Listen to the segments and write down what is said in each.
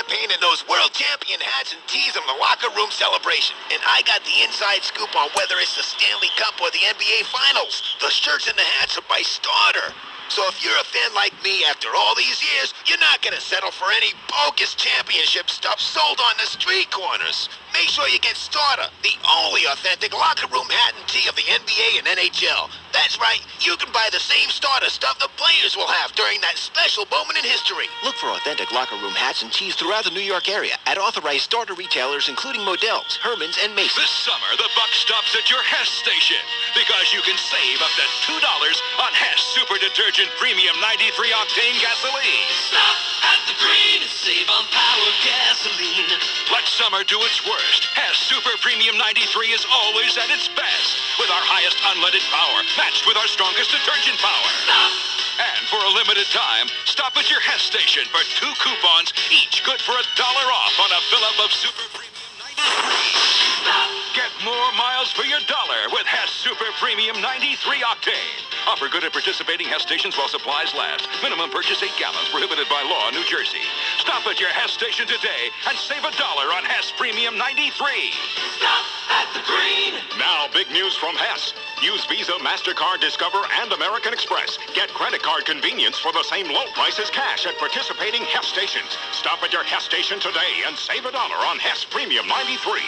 champagne and those world champion hats and tees on the locker room celebration. And I got the inside scoop on whether it's the Stanley Cup or the NBA Finals. The shirts and the hats are by Starter. So if you're a fan like me after all these years, you're not going to settle for any bogus championship stuff sold on the street corners. Make sure you get Starter, the only authentic locker room hat and tee of the NBA and NHL. That's right, you can buy the same Starter stuff the players will have during that special moment in history. Look for authentic locker room hats and tees throughout the New York area at authorized Starter retailers including Modell's, Herman's, and Macy's. This summer, the buck stops at your Hess station because you can save up to $2 on Hess Super Detergent Premium 93 Octane Gasoline. Stop at the green and save on power gasoline. Let summer do its worst. Hess Super Premium 93 is always at its best with our highest unleaded power matched with our strongest detergent power. Stop. And for a limited time, stop at your Hess station for 2 coupons, each good for $1 off on a fill-up of Super Premium 93. Stop. Get more miles for your dollar with Hess Super Premium 93 Octane. Offer good at participating Hess stations while supplies last. Minimum purchase 8 gallons, prohibited by law in New Jersey. Stop at your Hess station today and save $1 on Hess Premium 93. Stop at the green. Now, big news from Hess. Use Visa, MasterCard, Discover, and American Express. Get credit card convenience for the same low price as cash at participating Hess stations. Stop at your Hess station today and save $1 on Hess Premium 93.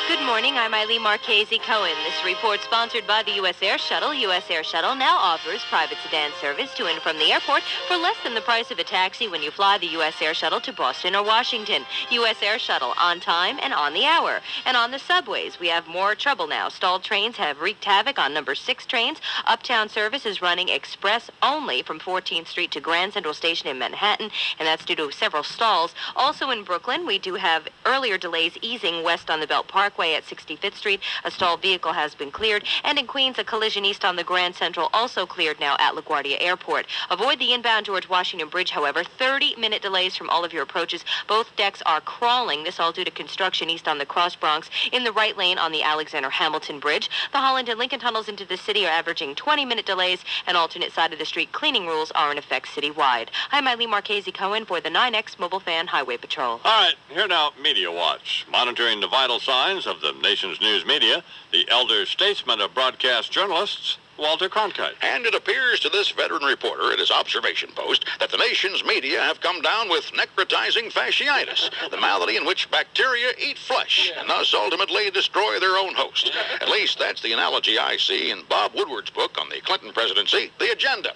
Good morning, I'm Eileen Marchese Cohen. This report sponsored by the U.S. Air Shuttle. U.S. Air Shuttle now offers private sedan service to and from the airport for less than the price of a taxi when you fly the U.S. Air Shuttle to Boston or Washington. U.S. Air Shuttle, on time and on the hour. And on the subways, we have more trouble now. Stalled trains have wreaked havoc on number 6 trains. Uptown service is running express only from 14th Street to Grand Central Station in Manhattan, and that's due to several stalls. Also in Brooklyn, we do have earlier delays easing west on the Belt Parkway at 65th Street. A stalled vehicle has been cleared. And in Queens, a collision east on the Grand Central also cleared now at LaGuardia Airport. Avoid the inbound George Washington Bridge, however. 30-minute delays from all of your approaches. Both decks are crawling. This all due to construction east on the Cross Bronx. In the right lane on the Alexander Hamilton Bridge. The Holland and Lincoln tunnels into the city are averaging 20-minute delays, and alternate side of the street cleaning rules are in effect citywide. I'm Eileen Marchese Cohen for the 9X Mobile Fan Highway Patrol. All right, here now, Media Watch. Monitoring the vital signs of the nation's news media, the elder statesman of broadcast journalists, Walter Cronkite. And it appears to this veteran reporter at his observation post that the nation's media have come down with necrotizing fasciitis, the malady in which bacteria eat flesh and thus ultimately destroy their own host. At least that's the analogy I see in Bob Woodward's book on the Clinton presidency, The Agenda.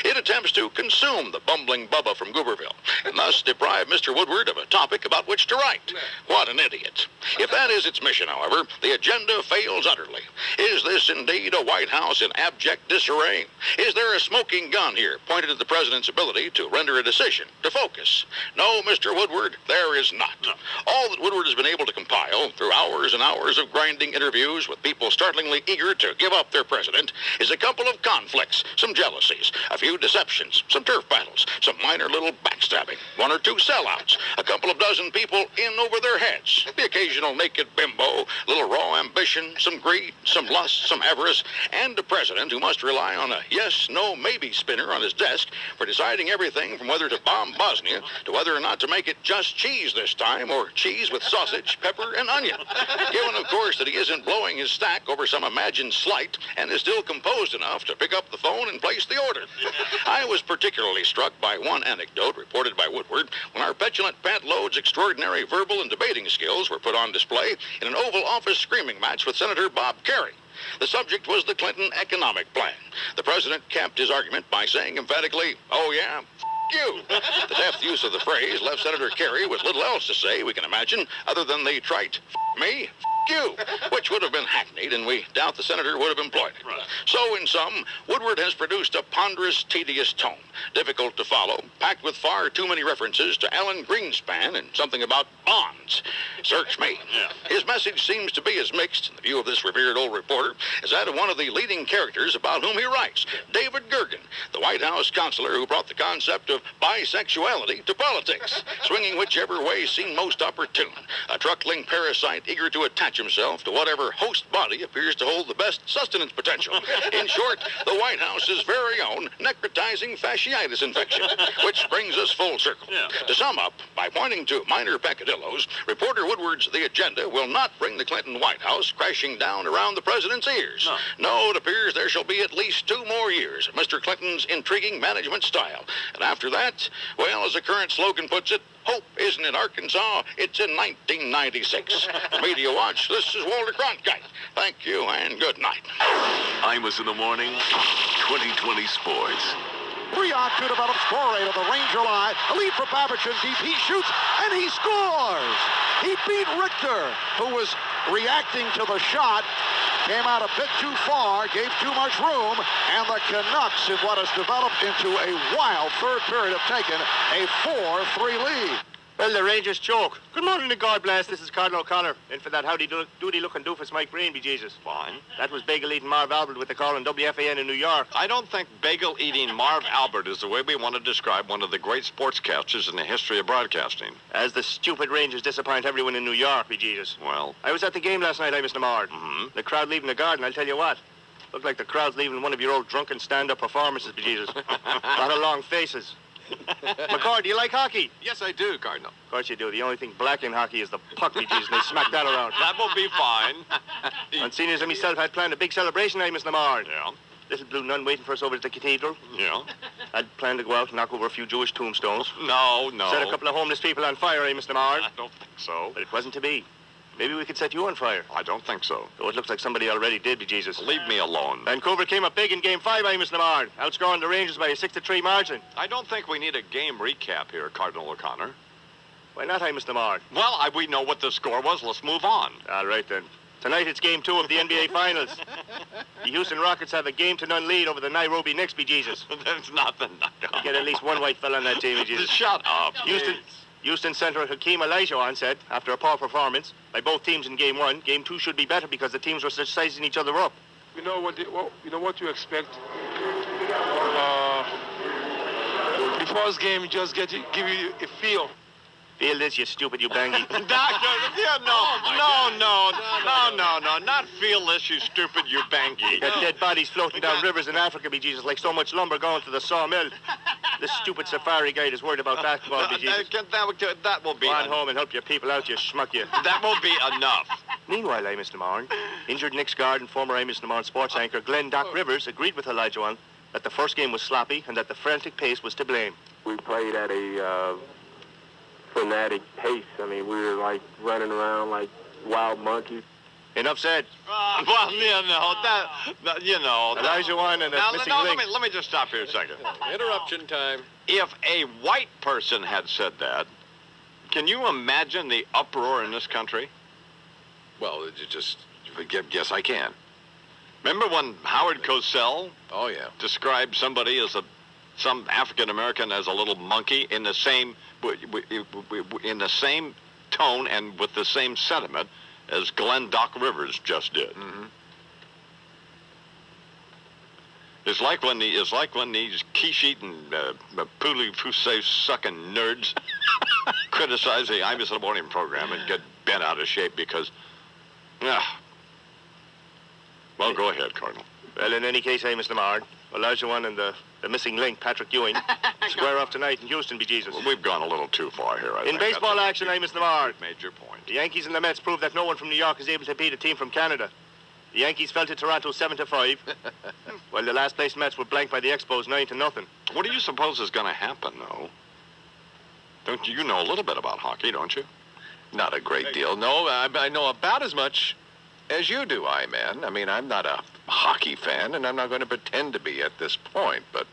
It attempts to consume the bumbling Bubba from Gooberville and thus deprive Mr. Woodward of a topic about which to write. What an idiot. If that is its mission, however, the agenda fails utterly. Is this indeed a White House in abject disarray? Is there a smoking gun here pointed at the president's ability to render a decision, to focus? No, Mr. Woodward, there is not. No. All that Woodward has been able to compile through hours and hours of grinding interviews with people startlingly eager to give up their president is a couple of conflicts, some jealousies, a few deceptions, some turf battles, some minor little backstabbing, 1 or 2 sellouts, a couple of dozen people in over their heads, the occasional naked bimbo, little raw ambition, some greed, some lust, some avarice, and a president who must rely on a yes, no, maybe spinner on his desk for deciding everything from whether to bomb Bosnia to whether or not to make it just cheese this time or cheese with sausage, pepper, and onion. Given, of course, that he isn't blowing his stack over some imagined slight and is still composed enough to pick up the phone and place the order. I was particularly struck by one anecdote reported by Woodward when our petulant Pat Lode's extraordinary verbal and debating skills were put on display in an Oval Office screaming match with Senator Bob Kerrey. The subject was the Clinton economic plan. The president capped his argument by saying emphatically, "Oh yeah, you." The deft use of the phrase left Senator Kerry with little else to say, we can imagine, other than the trite, "me, you," which would have been hackneyed, and we doubt the senator would have employed it. Right. So, in sum, Woodward has produced a ponderous, tedious tome, difficult to follow, packed with far too many references to Alan Greenspan and something about bonds. Search me. Yeah. His message seems to be as mixed, in the view of this revered old reporter, as that of one of the leading characters about whom he writes, David Gergen, the White House counselor who brought the concept of bisexuality to politics, swinging whichever way seemed most opportune, a truckling parasite eager to attack attach himself to whatever host body appears to hold the best sustenance potential. In short, the White House's very own necrotizing fasciitis infection, which brings us full circle. Yeah. To sum up, by pointing to minor peccadillos, reporter Woodward's The Agenda will not bring the Clinton White House crashing down around the president's ears. No, it appears there shall be at least 2 more years of Mr. Clinton's intriguing management style. And after that, well, as the current slogan puts it, hope isn't in Arkansas, it's in 1996. Media Watch, this is Walter Cronkite. Thank you and good night. Imus in the morning, 2020 Sports. 3-on-2 develops score rate of the Ranger line. A lead for Babbage in deep. He shoots and he scores. He beat Richter, who was reacting to the shot. Came out a bit too far, gave too much room, and the Canucks, in what has developed into a wild third period, have taken a 4-3 lead. Well, the Rangers choke. Good morning and God bless. This is Cardinal O'Connor. In for that howdy-doody-looking doofus Mike Breen, be Jesus. Fine. That was bagel-eating Marv Albert with the call on WFAN in New York. I don't think bagel-eating Marv Albert is the way we want to describe one of the great sportscasters in the history of broadcasting. As the stupid Rangers disappoint everyone in New York, be Jesus. Well, I was at the game last night, Mr. Namard. The crowd leaving the garden, I'll tell you what. Looked like the crowd's leaving one of your old drunken stand-up performances, be Jesus. Lot of long faces. McCord, do you like hockey? Yes, I do, Cardinal. Of course you do. The only thing black in hockey is the puck, be Jesus, and they smack that around. that will be fine. And seniors and myself had planned a big celebration, Mr. Namard. Yeah. Little blue nun waiting for us over at the cathedral. Yeah. I'd planned to go out and knock over a few Jewish tombstones. No. Set a couple of homeless people on fire, Mr. Namard. I don't think so. But it wasn't to be. Maybe we could set you on fire. I don't think so. Though it looks like somebody already did, be Jesus. Leave me alone. Vancouver came up big in Game 5, Mr. Namard, outscoring the Rangers by a 6-3 margin. I don't think we need a game recap here, Cardinal O'Connor. Why not, Mr. Namard? Well, we know what the score was. Let's move on. All right, then. Tonight it's Game 2 of the NBA Finals. The Houston Rockets have a game-to-none lead over the Nairobi Knicks, be Jesus. That's nothing. You get at least one white fella on that team, be Jesus. Shut up. Houston center Hakeem Olajuwon said, after a poor performance by both teams in Game 1, Game 2 should be better because the teams were such sizing each other up. You know what you expect. The first game just give you a feel. Feel this, you stupid, you bangy. No, not feel this, you stupid, you bangy. Got dead bodies floating down rivers in Africa, be Jesus, like so much lumber going to the sawmill. This stupid safari guide is worried about basketball, be Jesus. That will be... Go on home and help your people out, you schmuck, you. That will be enough. Meanwhile, Amos Lamar, injured Knicks guard and former Amos Lamar sports anchor Glenn Doc Rivers agreed with Olajuwon that the first game was sloppy and that the frantic pace was to blame. We played at a frenetic pace. I mean, we were like running around like wild monkeys. Enough said. Well, Olajuwon and a missing link. Let me just stop here a second. Interruption time. If a white person had said that, can you imagine the uproar in this country? Well, yes, I can. Remember when Howard Cosell Oh, yeah. described somebody as some African American as a little monkey in the same tone and with the same sentiment as Glenn Doc Rivers just did. Mm-hmm. It's like when these quiche-eating, pulu-fusse-sucking nerds criticize the Imus in the Morning program and get bent out of shape because, well, go ahead, Cardinal. Well, in any case, Amos Lamar, Olajuwon and the missing link, Patrick Ewing, square off tonight in Houston, be Jesus. Well, we've gone a little too far here, I think. In baseball action, Amos Lamar, major point. the Yankees and the Mets proved that no one from New York is able to beat a team from Canada. The Yankees fell to Toronto 7-5, while the last place Mets were blanked by the Expos 9-0. What do you suppose is going to happen, though? Don't you know a little bit about hockey, don't you? Not a great deal. No, I know about as much as you do, I-Man. I mean, I'm not a hockey fan, and I'm not going to pretend to be at this point, but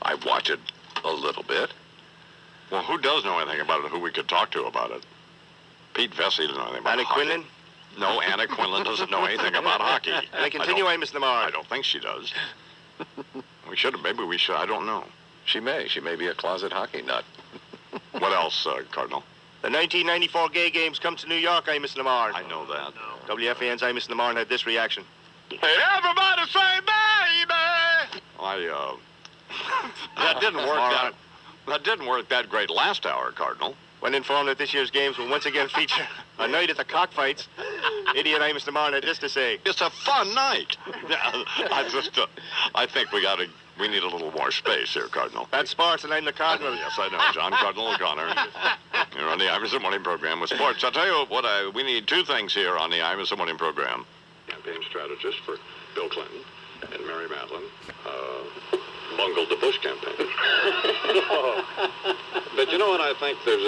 I watch it a little bit. Well, who does know anything about it, who we could talk to about it? Pete Vesey doesn't know anything about Anna hockey. Quinlan? No, Anna Quinlan doesn't know anything about hockey. And I continue, Amos Lamar. I don't think she does. Maybe we should, I don't know. She may be a closet hockey nut. What else, Cardinal? The 1994 gay games come to New York, Amos Lamar. I know that. WFAN's Amos Lamar had this reaction. Hey, everybody say baby! That didn't work that didn't work that great last hour, Cardinal. When informed that this year's games will once again feature A night at the cockfights. Idiot Imus tomorrow night, just to say. It's a fun night. I think we need a little more space here, Cardinal. That's sports, and I'm the Cardinal. Yes, I know. John Cardinal O'Connor. You're on the Iverson Morning Program with sports. I'll tell you what, we need two things here on the Iverson Morning Program. Campaign strategist for Bill Clinton and Mary Madeline bungled the Bush campaign. But you know what? I think there's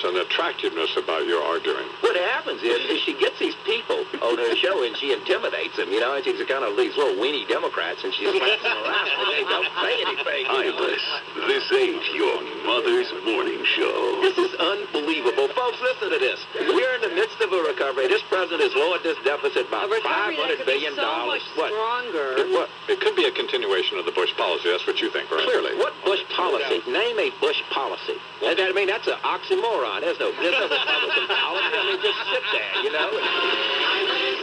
an attractiveness about your arguing. What happens is she gets these people on her show and she intimidates them, you know, and she's kind of these little weenie Democrats and she slaps them around and they don't say anything. Imus, this ain't your mother's morning show. This is unbelievable. Folks, listen to this. We're in the midst of a recovery. This president has lowered this deficit by $500 billion. So much stronger. What? It could be a continuation of the Bush policy. That's what you think, right? Clearly. What Bush policy? Name a Bush policy. I mean, that's an oxymoron. There's no Republican policy. I mean, just sit there, you know.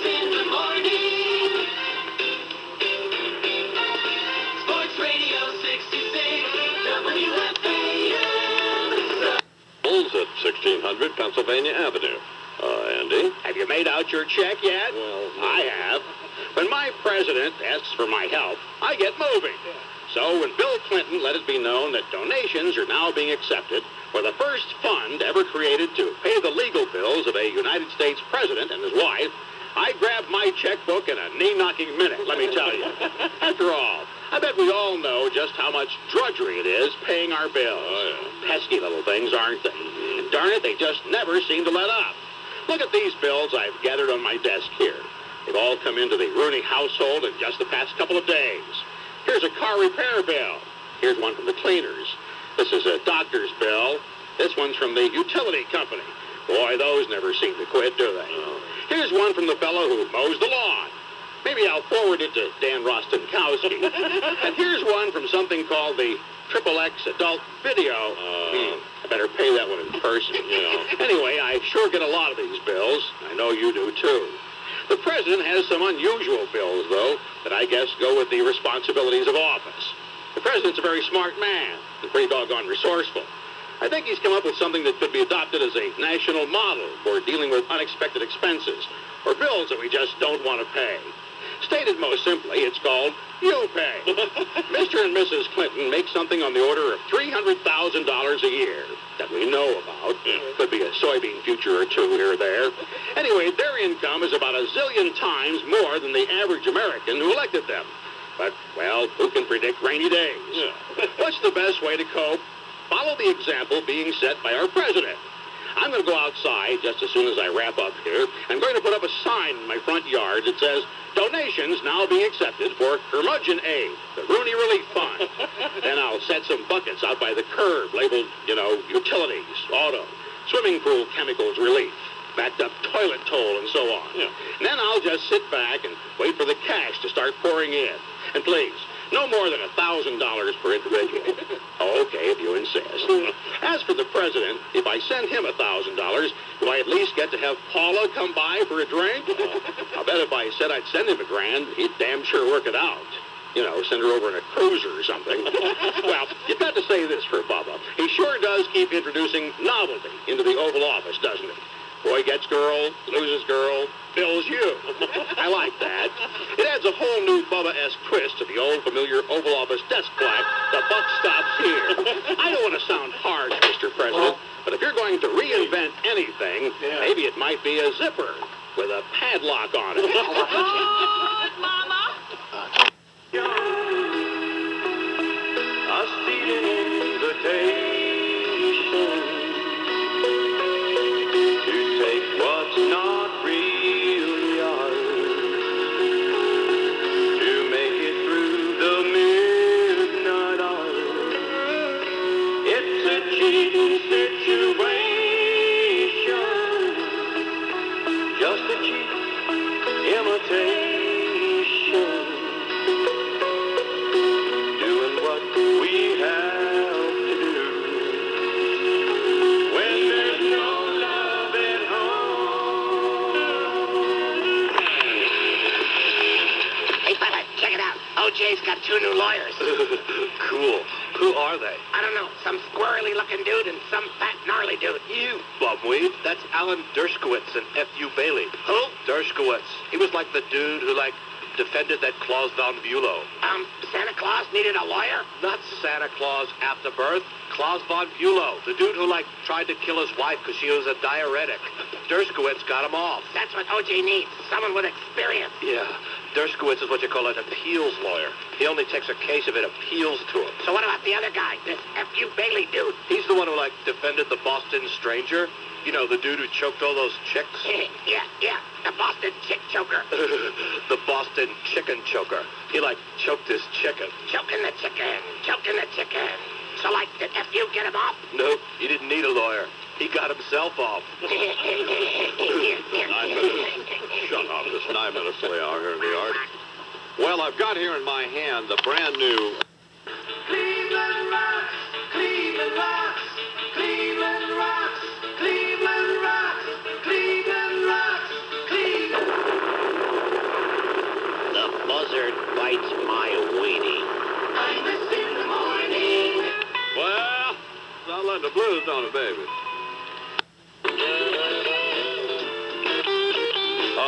In the morning. Sports Radio 66, WFAN. Bulls at 1600 Pennsylvania Avenue. Andy? Have you made out your check yet? Well, no. I have. When my president asks for my help, I get moving. So when Bill Clinton let it be known that donations are now being accepted for the first fund ever created to pay the legal bills of a United States president and his wife, I grabbed my checkbook in a knee-knocking minute, let me tell you. After all, I bet we all know just how much drudgery it is paying our bills. Oh, yeah. Pesky little things, aren't they? And darn it, they just never seem to let up. Look at these bills I've gathered on my desk here. They've all come into the Rooney household in just the past couple of days. Here's a car repair bill. Here's one from the cleaners. This is a doctor's bill. This one's from the utility company. Boy, those never seem to quit, do they? Here's one from the fellow who mows the lawn. Maybe I'll forward it to Dan Rostenkowski. And here's one from something called the XXX Adult Video. I better pay that one in person. Anyway, I sure get a lot of these bills. I know you do, too. The president has some unusual bills, though, that I guess go with the responsibilities of office. The president's a very smart man and pretty doggone resourceful. I think he's come up with something that could be adopted as a national model for dealing with unexpected expenses or bills that we just don't want to pay. Stated most simply, it's called You Pay. Mr. and Mrs. Clinton make something on the order of $300,000 a year that we know about. Could be a soybean future or two here or there. Anyway, their income is about a zillion times more than the average American who elected them. But, well, who can predict rainy days? What's the best way to cope? Follow the example being set by our president. I'm going to go outside just as soon as I wrap up here. I'm going to put up a sign in my front yard that says, donations now being accepted for Curmudgeon Aid, the Rooney Relief Fund. Then I'll set some buckets out by the curb labeled, utilities, auto, swimming pool chemicals relief, backed up toilet toll, and so on. And then I'll just sit back and wait for the cash to start pouring in. And please, no more than $1,000 per individual. Okay, if you insist. As for the president, if I send him $1,000, do I at least get to have Paula come by for a drink? I bet if I said I'd send him $1,000, he'd damn sure work it out. Send her over in a cruiser or something. Well, you've got to say this for Bubba. He sure does keep introducing novelty into the Oval Office, doesn't he? Boy gets girl, loses girl, bills you. I like that. It adds a whole new Bubba-esque twist to the old familiar Oval Office desk plaque, the buck stops here. I don't want to sound harsh, Mr. President, but if you're going to reinvent anything, maybe it might be a zipper with a padlock on it. Good, Mama. A stealing invitation to take what's not really ours, to make it through the midnight hour. It's a cheating situation, just a cheap imitation, doing what we have to do when there's no love at home. Hey, Bubba, check it out. OJ's got 2 new lawyers. Cool. Who are they? I don't know. Some squirrely-looking dude and some fat, gnarly dude. You, bumweed. That's Alan Dershkowitz and F.U. Bailey. Who? Dershkowitz. He was like the dude who, defended that Claus von Bülow. Santa Claus needed a lawyer? Not Santa Claus after birth. Claus von Bülow. The dude who, tried to kill his wife because she was a diuretic. Dershkowitz got him off. That's what O.J. needs. Someone with experience. Yeah. Dershkowitz is what you call an appeals lawyer. He only takes a case if it appeals to him. So what about the other guy, this F.U. Bailey dude? He's the one who, defended the Boston Stranger. You know, the dude who choked all those chicks? yeah. The Boston chick choker. The Boston chicken choker. He, choked his chicken. Choking the chicken. So, did F.U. get him off? Nope, he didn't need a lawyer. He got himself off. 9 minutes. Shut up. It's 9 minutes to the hour here in the yard. Well, I've got here in my hand the brand new... Cleveland rocks, Cleveland rocks, Cleveland rocks, Cleveland rocks, Cleveland rocks, Cleveland. The buzzard bites my weenie. Imus in the morning. Well, not letting the blues on it, baby.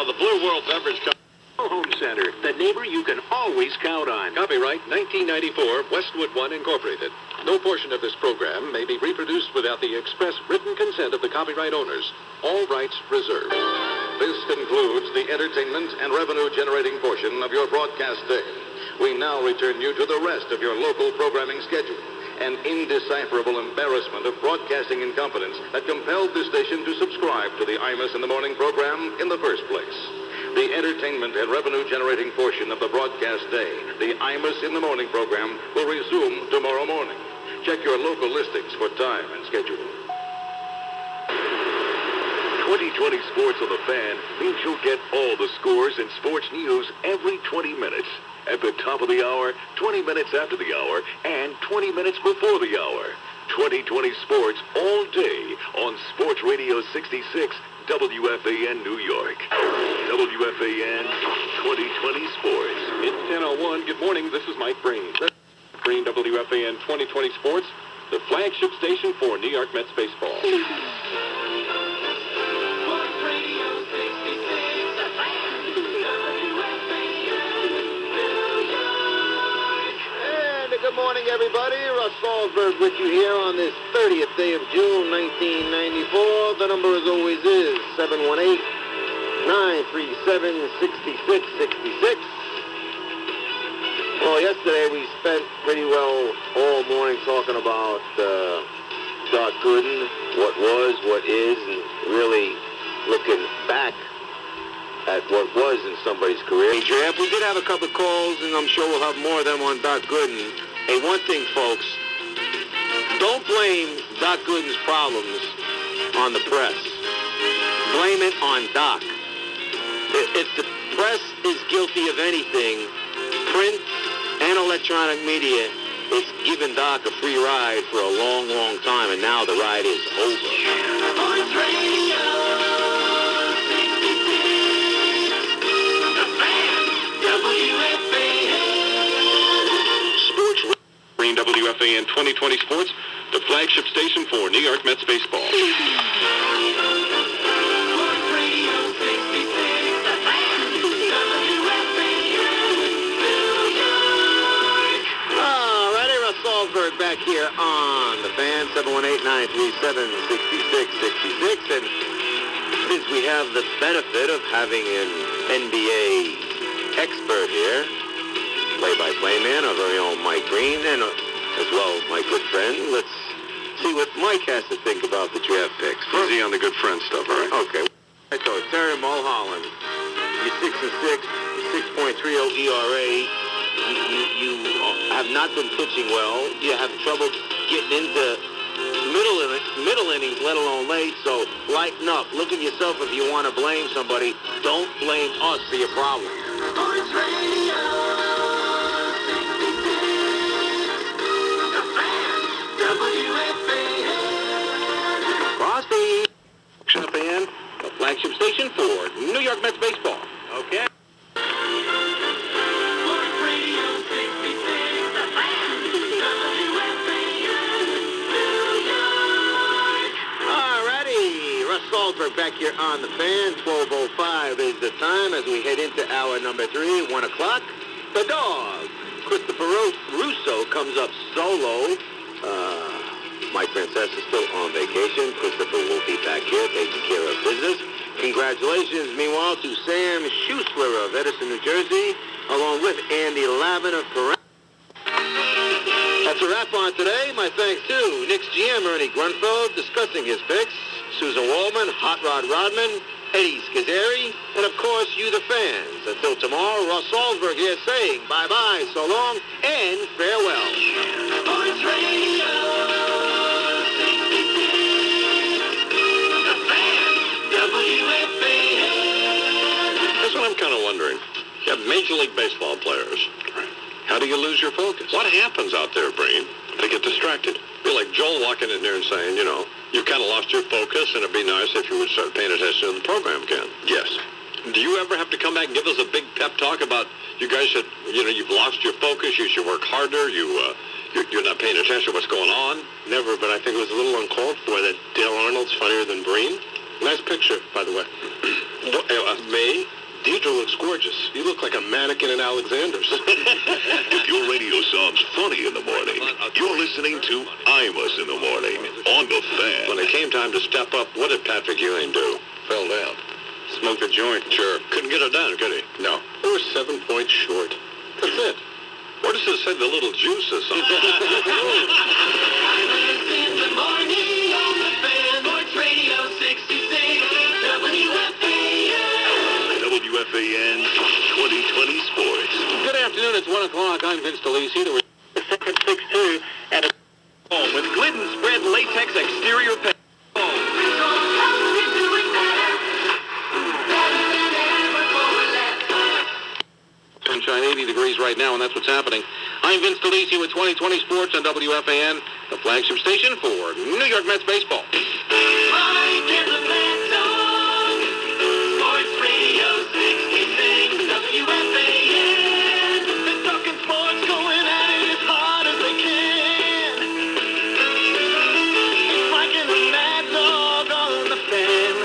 The Blue World Beverage Company. Home Center, the neighbor you can always count on. Copyright 1994, Westwood One Incorporated. No portion of this program may be reproduced without the express written consent of the copyright owners. All rights reserved. This concludes the entertainment and revenue-generating portion of your broadcast day. We now return you to the rest of your local programming schedule. An indecipherable embarrassment of broadcasting incompetence that compelled this station to subscribe to the Imus in the Morning program in the first place. The entertainment and revenue-generating portion of the broadcast day, the Imus in the Morning program, will resume tomorrow morning. Check your local listings for time and schedule. 2020 Sports on the Fan means you'll get all the scores and sports news every 20 minutes. At the top of the hour, 20 minutes after the hour, and 20 minutes before the hour. 2020 Sports all day on Sports Radio 66, WFAN New York. WFAN 2020 Sports. It's 10:01. Good morning. This is Mike Breen. Breen, WFAN 2020 Sports, the flagship station for New York Mets baseball. Good morning, everybody. Russ Salzberg with you here on this 30th day of June, 1994. The number, as always, is 718-937-6666. Well, yesterday we spent pretty well all morning talking about Doc Gooden, what was, what is, and really looking back at what was in somebody's career. Hey, Jeff, we did have a couple of calls, and I'm sure we'll have more of them on Doc Gooden. Hey, one thing, folks, don't blame Doc Gooden's problems on the press. Blame it on Doc. If the press is guilty of anything, print and electronic media, it's given Doc a free ride for a long, long time, and now the ride is over. Sports Radio 66, The Fan, WFAN. Sports Green WFAN 2020 Sports, the flagship station for New York Mets baseball. Sports Radio 66, The Fan, WFAN, New York. All righty, Russ Salzberg back here on the Fan, 718-937-6666. And since we have the benefit of having an NBA expert here, play-by-play man, our very own Mike Green, and as well as my good friend, let's see what Mike has to think about the draft picks. Easy on the good friend stuff, all right? Okay. So Terry Mulholland, you're 6-6, 6.30 ERA. You have not been pitching well. You have trouble getting into middle innings, let alone late. So lighten up. Look at yourself if you want to blame somebody. Don't blame us for your problem. Sports Radio 66, The Fan, WFAN. Crosby, WFAN, the flagship station for New York Mets baseball. Okay. Sports Radio 66, The Fan, WFAN. Salzberg back here on the Fan. 12:05 is the time as we head into hour number 3, 1 o'clock. The dog, Christopher Russo, comes up solo. Mike Francesa is still on vacation. Christopher will be back here taking care of business. Congratulations, meanwhile, to Sam Schuessler of Edison, New Jersey, along with Andy Lavin of Corral. That's a wrap on today. My thanks to Knicks GM Ernie Grunfeld discussing his picks, Susan Waldman, Hot Rod Rodman, Eddie Schizzeri, and of course you the fans. Until tomorrow, Ross Salzberg here saying bye-bye, so long, and farewell. Sports Radio 66, The Fan, WFAN. That's what I'm kind of wondering. You have Major League Baseball players. How do you lose your focus? What happens out there, Breen? They get distracted. Be like Joel walking in there and saying, you know, you kind of lost your focus, and it'd be nice if you would start paying attention to the program again. Yes. Do you ever have to come back and give us a big pep talk about you guys should, you know, you've lost your focus, you should work harder, you're not paying attention to what's going on? Never, but I think it was a little uncalled for that Dale Arnold's funnier than Breen. Nice picture, by the way. Me? Deidre looks gorgeous. You look like a mannequin in Alexander's. If your radio sounds funny in the morning, you're listening to Imus in the morning on the Fan. When it came time to step up, what did Patrick Ewing do? Fell down. Smoked a joint. Sure. Couldn't get it done, could he? No. They were 7 points short. That's it. Where does it say the little juice is on? In the morning on the Fan, Sports Radio 66, WFAN. WFAN 2020 Sports. Good afternoon. It's 1 o'clock. I'm Vince DeLisi. The second 6-2 at a home with Glidden Spread Latex Exterior Paint. Sunshine, 80 degrees right now, and that's what's happening. I'm Vince DeLisi with 2020 Sports on WFAN, the flagship station for New York Mets baseball. Mike and the Mad Dog. Sports Radio 66, WFAN. They're talking sports, going at it as hard as they can. It's Mike and the Mad Dog on the Fan.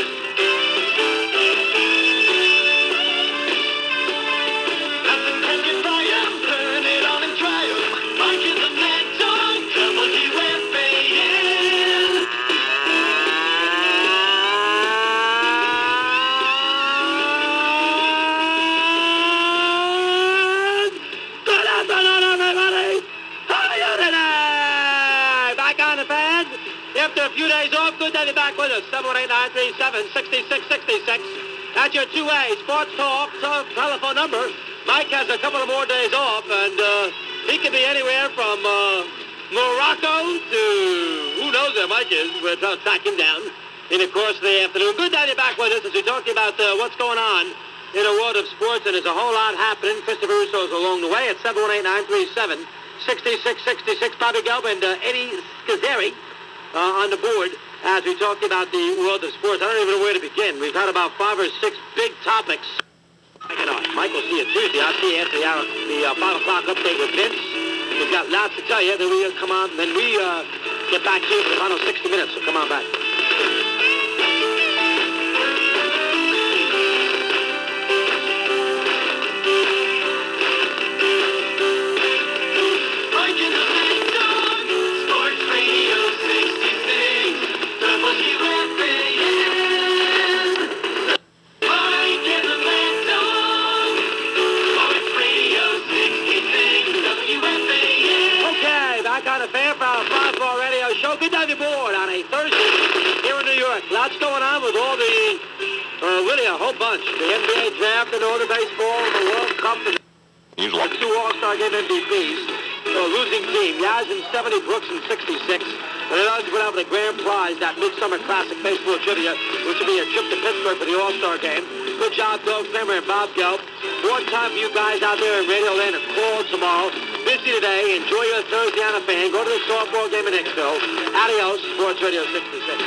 Nothing can get by 'em, turn it on and try 'em. Mike and the Mad Dog, WFAN. Good afternoon, everybody. How are you today? Back on the Fan. After a few days off, good to have you back with us. 718-937-6666. That's your 2A Sports Talk telephone number. Mike has a couple of more days off, and he could be anywhere from Morocco to who knows where Mike is. We'll track him down in the course of the afternoon. Good to have you back with us as we talk about what's going on in the world of sports, and there's a whole lot happening. Christopher Russo's along the way at 718-937-6666. Bobby Gelb and Eddie Schizzeri on the board as we talk about the world of sports. I don't even know where to begin. We've had about 5 or 6 big topics. Mike will see you Tuesday. I'll see you after the 5 o'clock update with Vince. We've got lots to tell you. Then we come on. Then we get back here for the final 60 minutes. So come on back. Mike and the Mad Dog, Sports Radio 66, WFAN. Mike and the Mad Dog, Sports Radio 66, WFAN. Okay, back on the Fan for our 5-4 radio show. Good to have you aboard on a Thursday here in New York. Lots going on with all the, really a whole bunch. The NBA draft and all the baseball, the World Cup, and the 2 All-Star Game MVPs. Losing team, Yaz in 70, Brooks in 66. And it also went out with the grand prize, that Midsummer Classic Baseball Trivia, which will be a trip to Pittsburgh for the All-Star Game. Good job, Doug Kramer and Bob Gelb. More time for you guys out there in Radio Land and call tomorrow. Busy today. Enjoy your Thursday on the Fan. Go to the softball game in Hicksville. Adios, Sports Radio 66.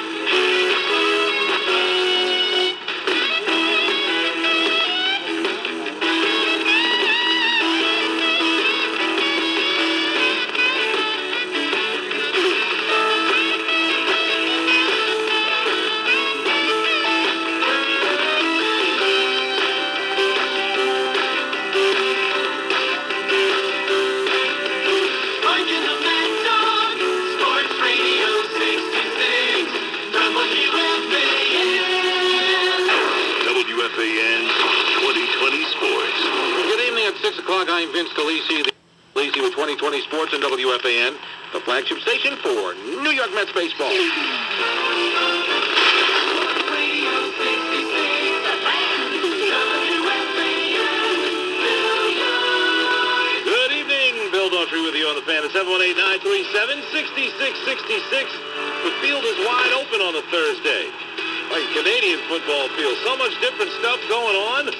o'clock, I'm Vince Calisi. Calisi with 2020 Sports and WFAN, the flagship station for New York Mets baseball. Good evening. Bill Daughtry with you on the fan at 718-937-6666. The field is wide open on a Thursday. Like Canadian football field. So much different stuff going on.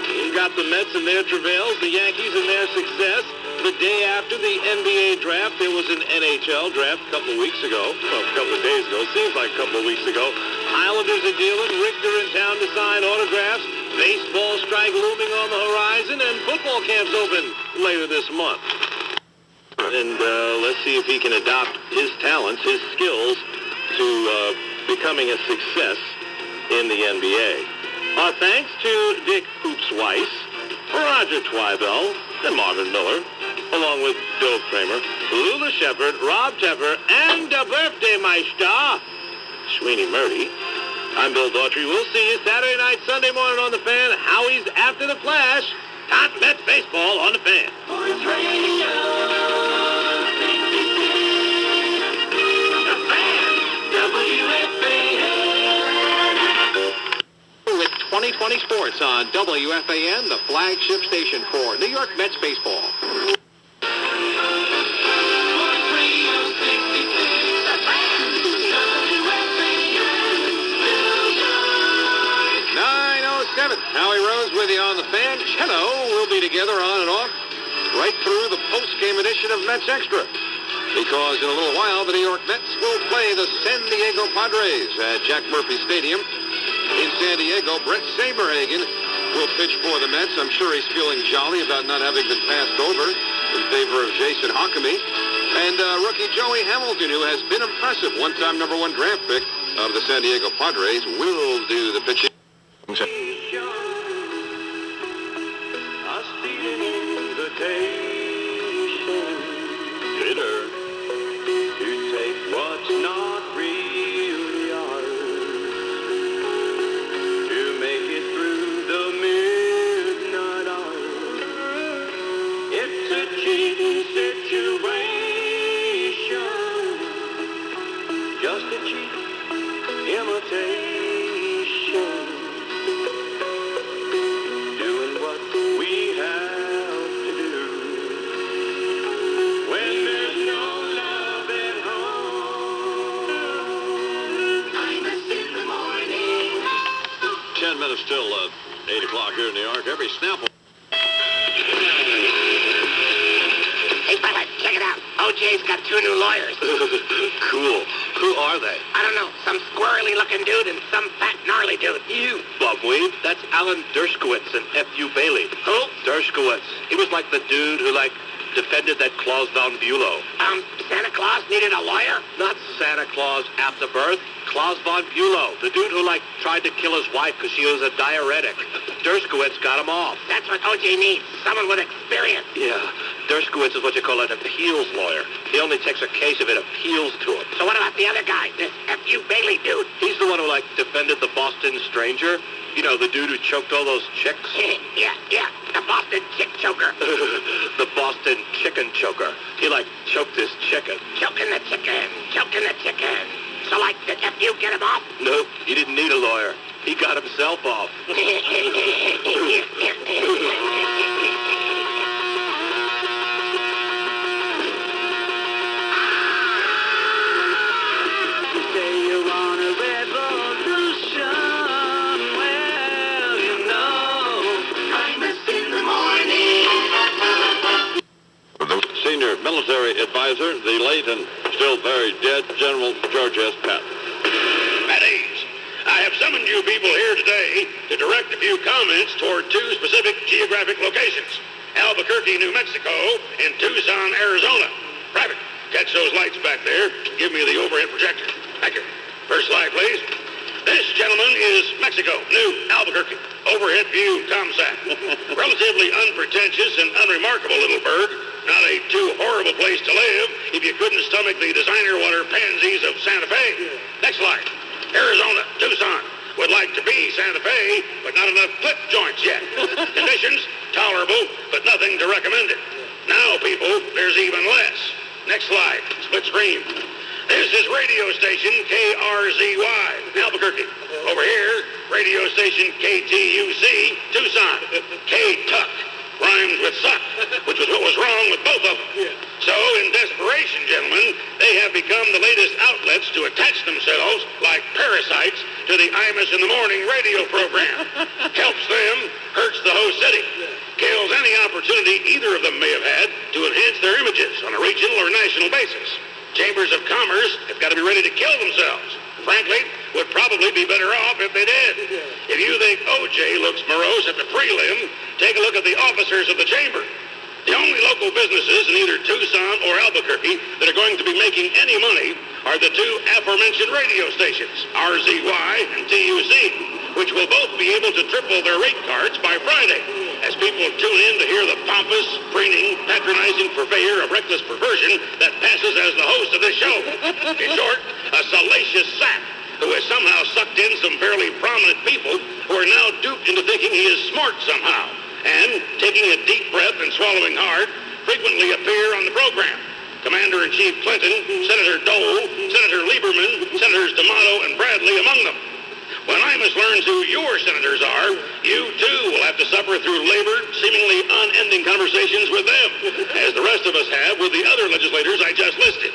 You got the Mets and their travails, the Yankees and their success. The day after the NBA draft, there was an NHL draft a couple of weeks ago. Well, a couple of days ago. Seems like a couple of weeks ago. Islanders are dealing. Richter in town to sign autographs. Baseball strike looming on the horizon. And football camp's open later this month. And let's see if he can adopt his talents, his skills, to becoming a success in the NBA. Our thanks to Dick Hoops Weiss, Roger Twibell, and Marvin Miller, along with Dove Kramer, Lula Shepard, Rob Tepper, and the birthday maestro, Sweeney Murdy. I'm Bill Daughtry. We'll see you Saturday night, Sunday morning on the Fan. Howie's after the flash. Top Mets baseball on the Fan. Sports Radio. The Fan. WFAN. With 2020 Sports on WFAN, the flagship station for New York Mets baseball. Howie Rose with you on the Fan. Cello will be together on and off right through the post-game edition of Mets Extra. Because in a little while, the New York Mets will play the San Diego Padres at Jack Murphy Stadium. In San Diego, Brett Saberhagen will pitch for the Mets. I'm sure he's feeling jolly about not having been passed over in favor of Jason Hockamy. And rookie Joey Hamilton, who has been impressive, one-time #1 draft pick of the San Diego Padres, will do the pitching. It's still 8 o'clock here in New York. Every snap. Hey, fella, check it out. OJ's got 2 new lawyers. Cool. Who are they? I don't know. Some squirrely-looking dude and some fat, gnarly dude. You bumweed. That's Alan Dershowitz and F.U. Bailey. Who? Dershowitz. He was like the dude who, defended that Claus von Bülow. Santa Claus needed a lawyer? Not Santa Claus after birth. Klaus von Bülow, the dude who, tried to kill his wife because she was a diuretic. Dershowitz got him off. That's what OJ needs, someone with experience. Yeah, Dershowitz is what you call an appeals lawyer. He only takes a case if it appeals to him. So what about the other guy, this F.U. Bailey dude? He's the one who, defended the Boston Stranger. You know, the dude who choked all those chicks? Yeah, the Boston chick choker. The Boston chicken choker. He, choked his chicken. Choking the chicken. So, did F.U. get him off? Nope, he didn't need a lawyer. He got himself off. Senior military advisor, the late and still very dead General George S. Patton. At ease. I have summoned you people here today to direct a few comments toward 2 specific geographic locations. Albuquerque, New Mexico, and Tucson, Arizona. Private, catch those lights back there. Give me the overhead projector. Thank you. First slide, please. This, gentlemen, is Mexico, New Albuquerque. Overhead view, ComSat. Relatively unpretentious and unremarkable little bird. Not a too horrible place to live if you couldn't stomach the designer water pansies of Santa Fe. Next slide. Arizona, Tucson. would like to be Santa Fe, but not enough clip joints yet. Conditions, tolerable, but nothing to recommend it. Now, people, there's even less. Next slide. Split screen. This is radio station KRZY, Albuquerque. Over here, radio station KTUC, Tucson. K-Tuck rhymes with suck, which was what was wrong with both of them. So, in desperation, gentlemen, they have become the latest outlets to attach themselves like parasites to the Imus in the Morning radio program. Helps them, hurts the whole city. Kills any opportunity either of them may have had to enhance their images on a regional or national basis. Chambers of Commerce have got to be ready to kill themselves. Frankly, would probably be better off if they did. If you think OJ looks morose at the prelim, take a look at the officers of the chamber. The only local businesses in either Tucson or Albuquerque that are going to be making any money are the two aforementioned radio stations, RZY and TUC, which will both be able to triple their rate cards by Friday, as people tune in to hear the pompous, preening, patronizing purveyor of reckless perversion that passes as the host of this show. In short, a salacious sap who has somehow sucked in some fairly prominent people who are now duped into thinking he is smart somehow, and, taking a deep breath and swallowing hard, frequently appear on the program. Commander-in-Chief Clinton, Senator Dole, Senator Lieberman, Senators D'Amato and Bradley among them. When Imus learns who your senators are, you too will have to suffer through labored, seemingly unending conversations with them, as the rest of us have with the other legislators I just listed.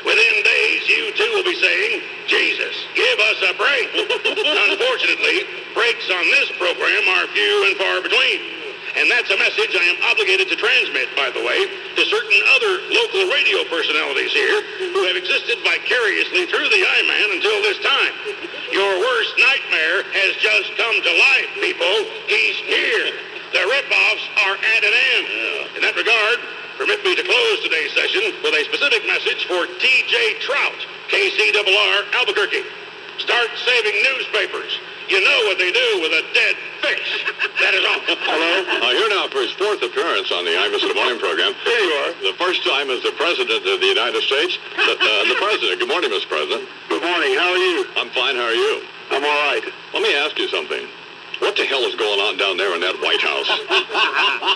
Within days, you too will be saying, Jesus, give us a break. Unfortunately, breaks on this program are few and far between. And that's a message I am obligated to transmit, by the way, to certain other local radio personalities here who have existed vicariously through the I-Man until this time. Your worst nightmare has just come to life, people. He's here. The rip-offs are at an end. In that regard, permit me to close today's session with a specific message for T.J. Trout, KCRR Albuquerque. Start saving newspapers. You know what they do with a dead fish. That is all. Hello. Here now for his fourth appearance on the Imus in the Morning program. Here you are. The first time as the President of the United States. The President. Good morning, Mr. President. Good morning. How are you? I'm fine. How are you? I'm all right. Let me ask you something. What the hell is going on down there in that White House?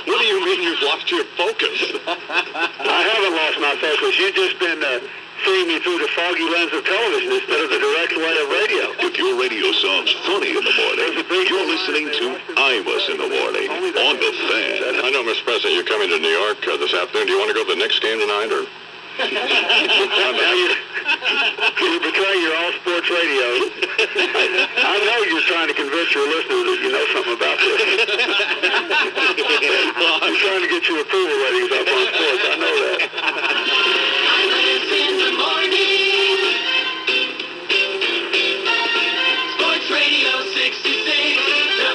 What do you mean you've lost your focus? I haven't lost my focus. You've just been seeing me through the foggy lens of television instead of the direct light of radio. If your radio sounds funny in the morning, you're listening to Imus in the Morning on the Fan. I know, Mr. President, you're coming to New York this afternoon. Do you want to go to the Knicks game tonight, or? Now you betray your all-sports radio. I know you're trying to convince your listeners that you know something about this. I'm trying to get your approval ratings up on sports. I know that. In the morning. Sports Radio 66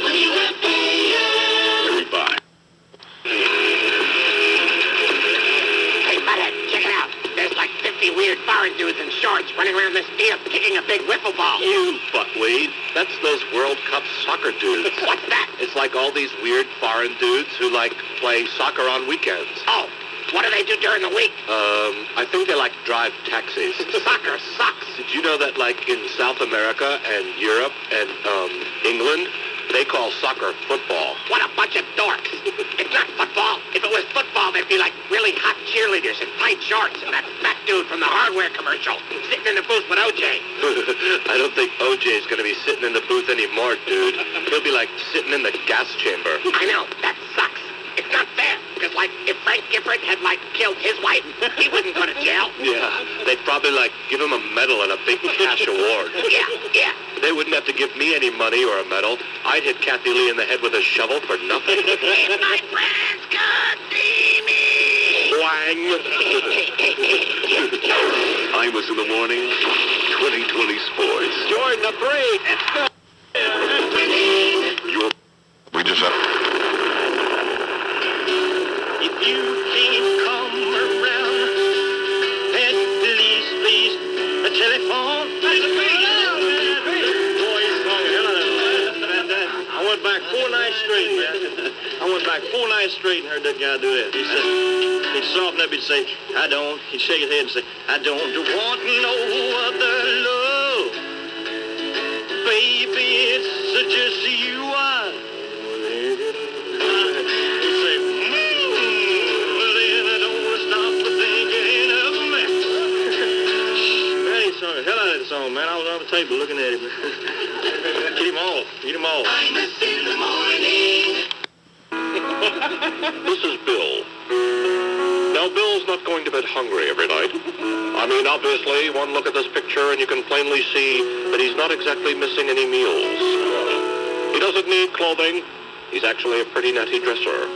WFAN. Goodbye. Hey, butthead, check it out. There's like 50 weird foreign dudes in shorts running around this field kicking a big wiffle ball. You fuckweed. That's those World Cup soccer dudes. What's that? It's like all these weird foreign dudes who play soccer on weekends. Oh, what do they do during the week? I think they drive taxis. Soccer sucks. Did you know that in South America and Europe and England, they call soccer football? What a bunch of dorks. It's not football. If it was football, there'd be really hot cheerleaders in tight shorts and that fat dude from the hardware commercial sitting in the booth with OJ. I don't think OJ is going to be sitting in the booth anymore, dude. He'll be sitting in the gas chamber. I know. That sucks. It's not fair, because, if Frank Gifford had, killed his wife, he wouldn't go to jail. Yeah, they'd probably, give him a medal and a big cash award. Yeah. They wouldn't have to give me any money or a medal. I'd hit Kathy Lee in the head with a shovel for nothing. If my friends could see me. Wang. Imus in the Morning, 2020 Sports. Join the break. We just have... If you can't come around, please, the telephone. I went back 4 nights straight, man. I went back 4 nights straight and heard that guy do that. He said, he'd soften up, he'd say, I don't. He'd shake his head and say, I don't want no other love. Baby, it's breakfast on, man. I was on the table looking at him. Eat them all. Eat them all. Imus in the morning. This is Bill. Now, Bill's not going to bed hungry every night. I mean, obviously, one look at this picture and you can plainly see that he's not exactly missing any meals. He doesn't need clothing. He's actually a pretty natty dresser.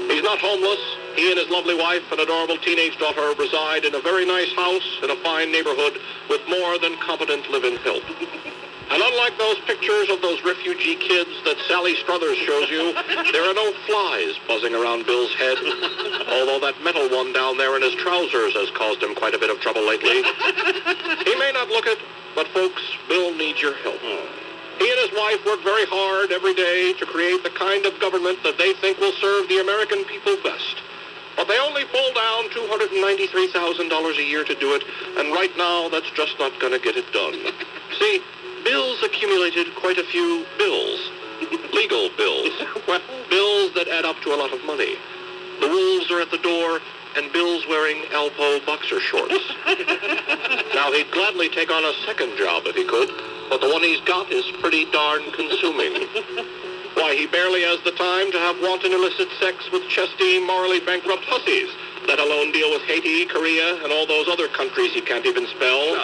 He's not homeless. He and his lovely wife and adorable teenage daughter reside in a very nice house in a fine neighborhood with more than competent live-in help. And unlike those pictures of those refugee kids that Sally Struthers shows you, there are no flies buzzing around Bill's head, although that metal one down there in his trousers has caused him quite a bit of trouble lately. He may not look it, but folks, Bill needs your help. He and his wife work very hard every day to create the kind of government that they think will serve the American people best. But they only pull down $293,000 a year to do it, and right now that's just not going to get it done. See, Bill's accumulated quite a few bills. Legal bills. Well, bills that add up to a lot of money. The wolves are at the door, and Bill's wearing Alpo boxer shorts. Now, he'd gladly take on a second job if he could, but the one he's got is pretty darn consuming. Why, he barely has the time to have wanton illicit sex with chesty, morally bankrupt hussies, let alone deal with Haiti, Korea, and all those other countries he can't even spell.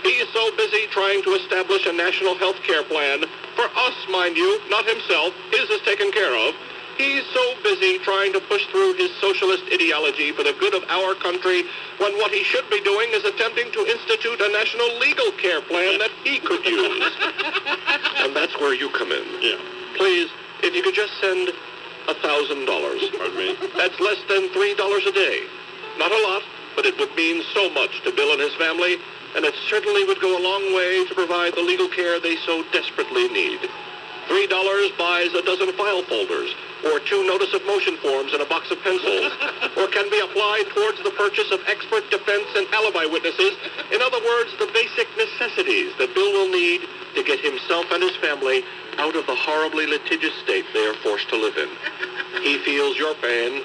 He's so busy trying to establish a national health care plan, for us, mind you, not himself, his is taken care of. He's so busy trying to push through his socialist ideology for the good of our country, when what he should be doing is attempting to institute a national legal care plan that he could use. And that's where you come in. Yeah. Please, if you could just send $1,000. Pardon me? That's less than $3 a day. Not a lot, but it would mean so much to Bill and his family, and it certainly would go a long way to provide the legal care they so desperately need. $3 buys a dozen file folders, or 2 notice of motion forms and a box of pencils, or can be applied towards the purchase of expert defense and alibi witnesses. In other words, the basic necessities that Bill will need to get himself and his family out of the horribly litigious state they are forced to live in. He feels your pain.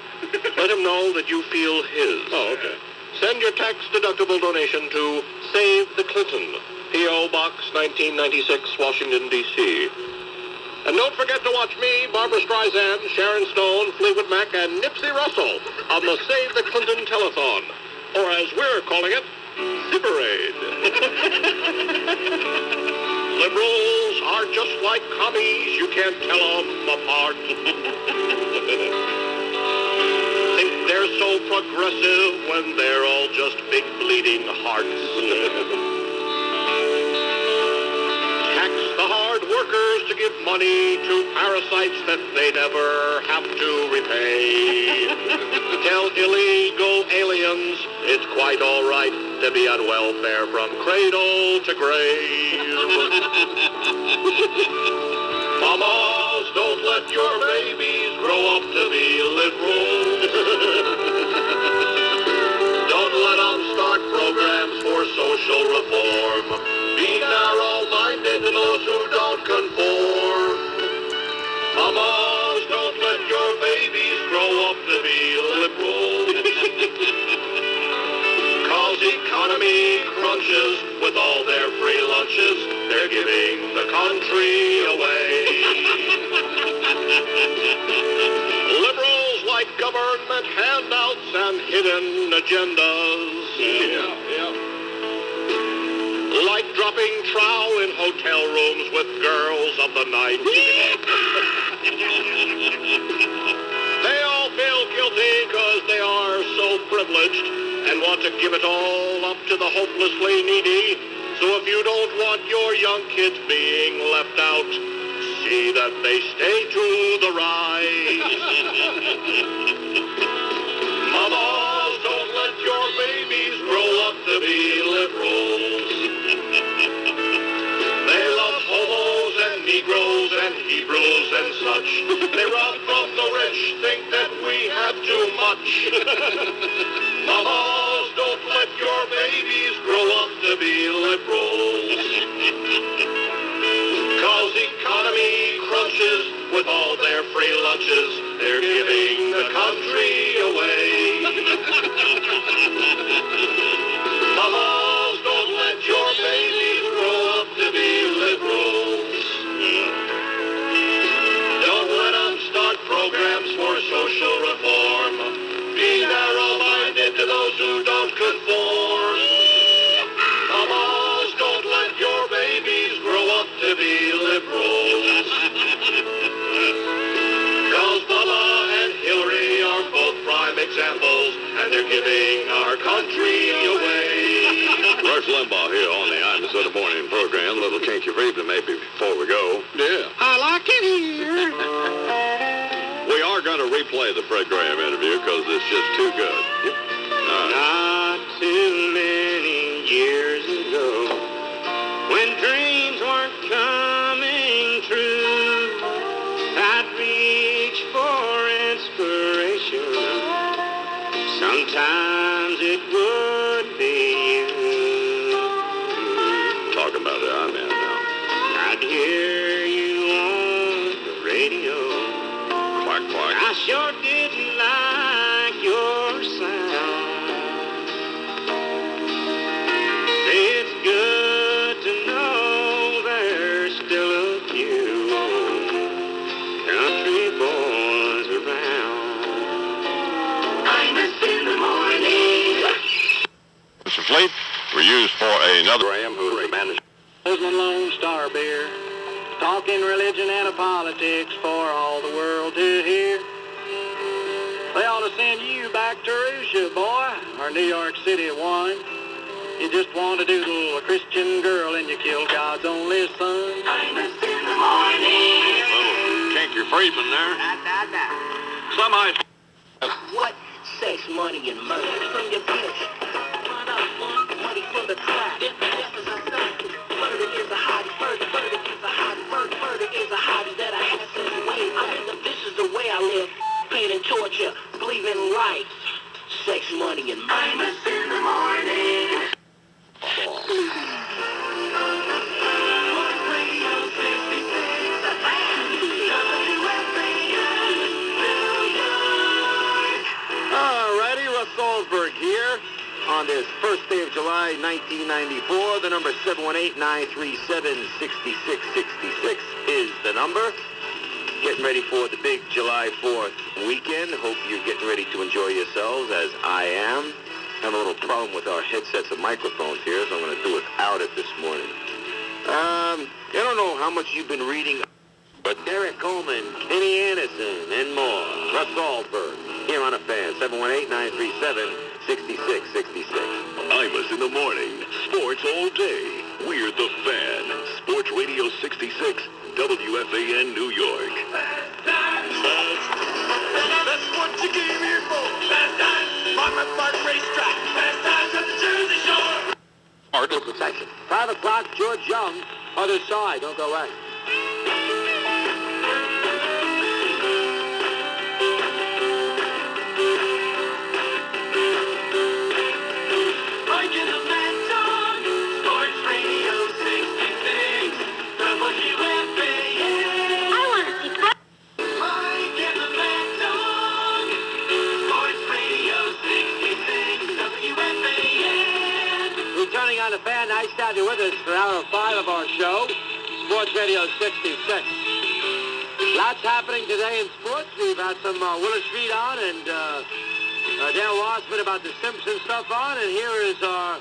Let him know that you feel his. Oh, okay. Send your tax-deductible donation to Save the Clinton, P.O. Box 1996, Washington, D.C. And don't forget to watch me, Barbara Streisand, Sharon Stone, Fleetwood Mac, and Nipsey Russell on the Save the Clinton Telethon, or as we're calling it, Zipperade. Liberals are just like commies, you can't tell them apart. Think they're so progressive when they're all just big bleeding hearts. Tax the hard workers to give money to parasites that they never have to repay. Tell illegal aliens it's quite all right to be on welfare from cradle to grave. Mamas, don't let your babies grow up to be liberals. Don't let them start programs for social reform. Be narrow-minded to those who don't conform. Mamas, don't let your babies grow up to be liberals. Cause economy crunches with all their free lunches. They're giving the country away. Liberals like government handouts and hidden agendas. Like dropping trow in hotel rooms with girls of the night. They all feel guilty because they are so privileged and want to give it all up to the hopelessly needy. So if you don't want your young kids being left out, see that they stay to the right. Mamas, don't let your babies grow up to be liberals. They love homos and Negroes and Hebrews and such. They rob from the rich, think that we have too much. Mamas, don't let your babies grow up to be liberals. Cause economy crunches with all their free lunches. They're giving the country away. Mamas, don't let your babies They're giving our country away. Rush Limbaugh here on the Imus in the Morning program. A little change of evening maybe before we go. Yeah. I like it here. We are going to replay the program interview because it's just too good. Yep. Not too many years ago, when dreams weren't coming true, I'd reach for inspiration. Sometimes it would be you. Talking about it, I'm in now. I'd hear you on the radio. Quack, quack. I sure didn't like your sound. It's good to know there's still a few country boys around. Imus in the morning. Mr. Fleet, we're used for another Graham who managed. Bozeman Lone Star beer, talking religion and politics for all the world to hear. They ought to send you back to Russia, boy, or New York City wine. You just want to doodle a Christian girl and you kill God's only son. Imus in the morning. Little kinky Friedman there. Somehow. What? Sex, money, and murder from your bitch. Money for the crack. Murder is a hobby. Murder is a hobby. Murder is a hobby that I have since way. This is the way I live. Pain and torture. Believe in life. Sex, money, and Imus in the morning. Alrighty, Russ Salzberg here on this first day of July, 1994. The number 718-937-6666 is the number. Getting ready for the big July 4th weekend. Hope you're getting ready to enjoy yourselves, as I am. I have a little problem with our headsets and microphones here, so I'm going to do without it this morning. I don't know how much you've been reading, but Derek Coleman, Kenny Anderson, and more. Russ Salzberg, here on a fan, 718-937-6666. Imus in the morning. Sports all day. We're the Fan. Sports Radio 66, WFAN, New York. That's what you came here for. Fast time, Marmot Park Racetrack. Fast times at the Jersey Shore. Art of protection. 5 o'clock, George Young, other side, don't go away. Mike and the Mad Dog, Sports Radio 66, WFAN. I want to see Mike and the Mad Dog, Sports Radio 66, WFAN. Returning on the fan, nice to have you with us for hour 5 of our show, Sports Radio 66. Lots happening today in sports. We've had some Willis Street on and Dan Rossman about the Simpsons stuff on, and here is our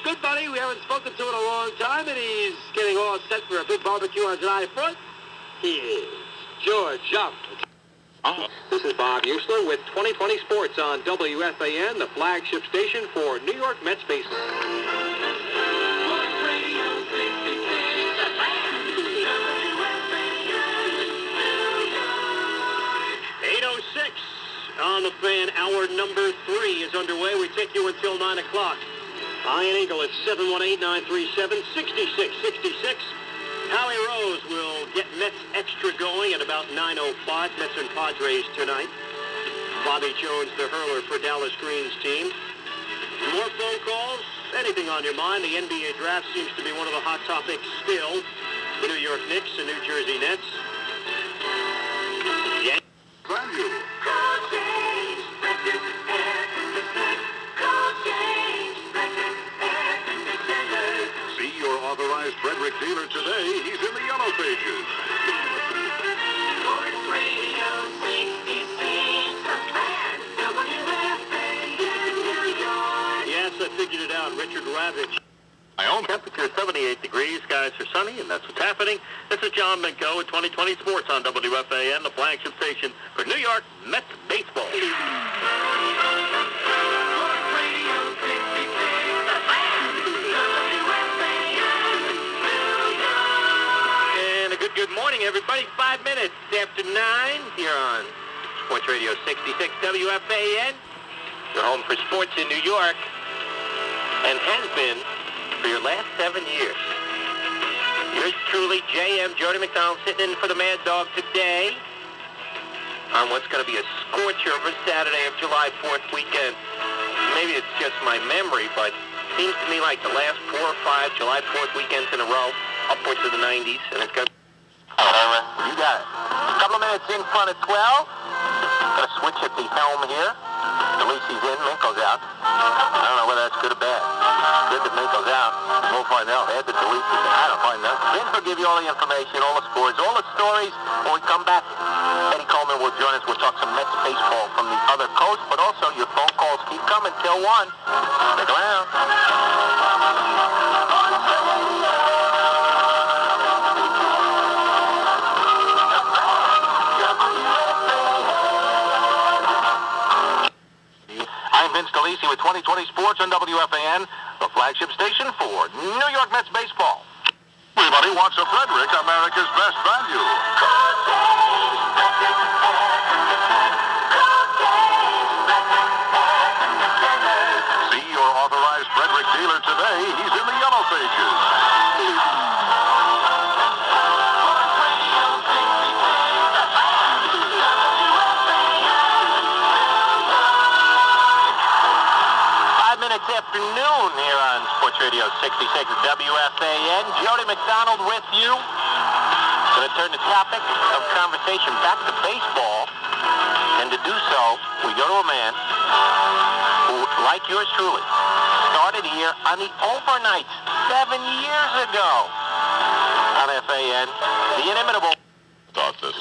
good buddy we haven't spoken to in a long time, and he's getting all set for a big barbecue on July 4th. He is George Young. This is Bob Usler with 2020 Sports on WFAN, the flagship station for New York Mets baseball. Sports Radio 66, on the fan. Hour number 3 is underway. We take you until 9 o'clock. Ian Eagle at 718-937-6666. Howie Rose will get Mets Extra going at about 9:05. Mets and Padres tonight. Bobby Jones, the hurler for Dallas Green's team. More phone calls. Anything on your mind? The NBA draft seems to be one of the hot topics still. The New York Knicks and New Jersey Nets. Yeah. Value. See your authorized Frederick dealer today. He's in the yellow pages. Sports Radio 66, the fan, WFAN, New York. Yes, I figured it out. Richard Ravitch. My own temperature is 78 degrees. Skies are sunny, and that's what's happening. This is John Minko with 2020 Sports on WFAN, the flagship station for New York Mets baseball. good morning, everybody. 5 minutes after 9 here on Sports Radio 66 WFAN. Your home for sports in New York, and has been for your last 7 years. Yours truly, J.M. Jody McDonald, sitting in for the Mad Dog today on what's going to be a scorcher of a Saturday of July 4th weekend. Maybe it's just my memory, but it seems to me like the last 4 or 5 July 4th weekends in a row, upwards of the 90s, and it's going to... You got it. A couple of minutes in front of 12. Going to switch at the helm here. Delisi's in, Minko's out. I don't know whether that's good or bad. Good that Minko's out. We'll find out. Bad that Delisi, I don't find out. Vince will give you all the information, all the scores, all the stories. When we come back, Eddie Coleman will join us. We'll talk some Mets baseball from the other coast, but also your phone calls keep coming till 1. Stick around. I'm Vince Delisi with 2020 Sports on WFAN, the flagship station for New York Mets baseball. Everybody wants a Frederick, America's best value. See your authorized Frederick dealer today. He's in the yellow pages. 5 minutes after noon here on Sports Radio 66 WFAN. Jody McDonald with you. Going to turn the topic of conversation back to baseball. And to do so, we go to a man who, like yours truly, started here on the overnights 7 years ago on FAN. The inimitable. Thought this.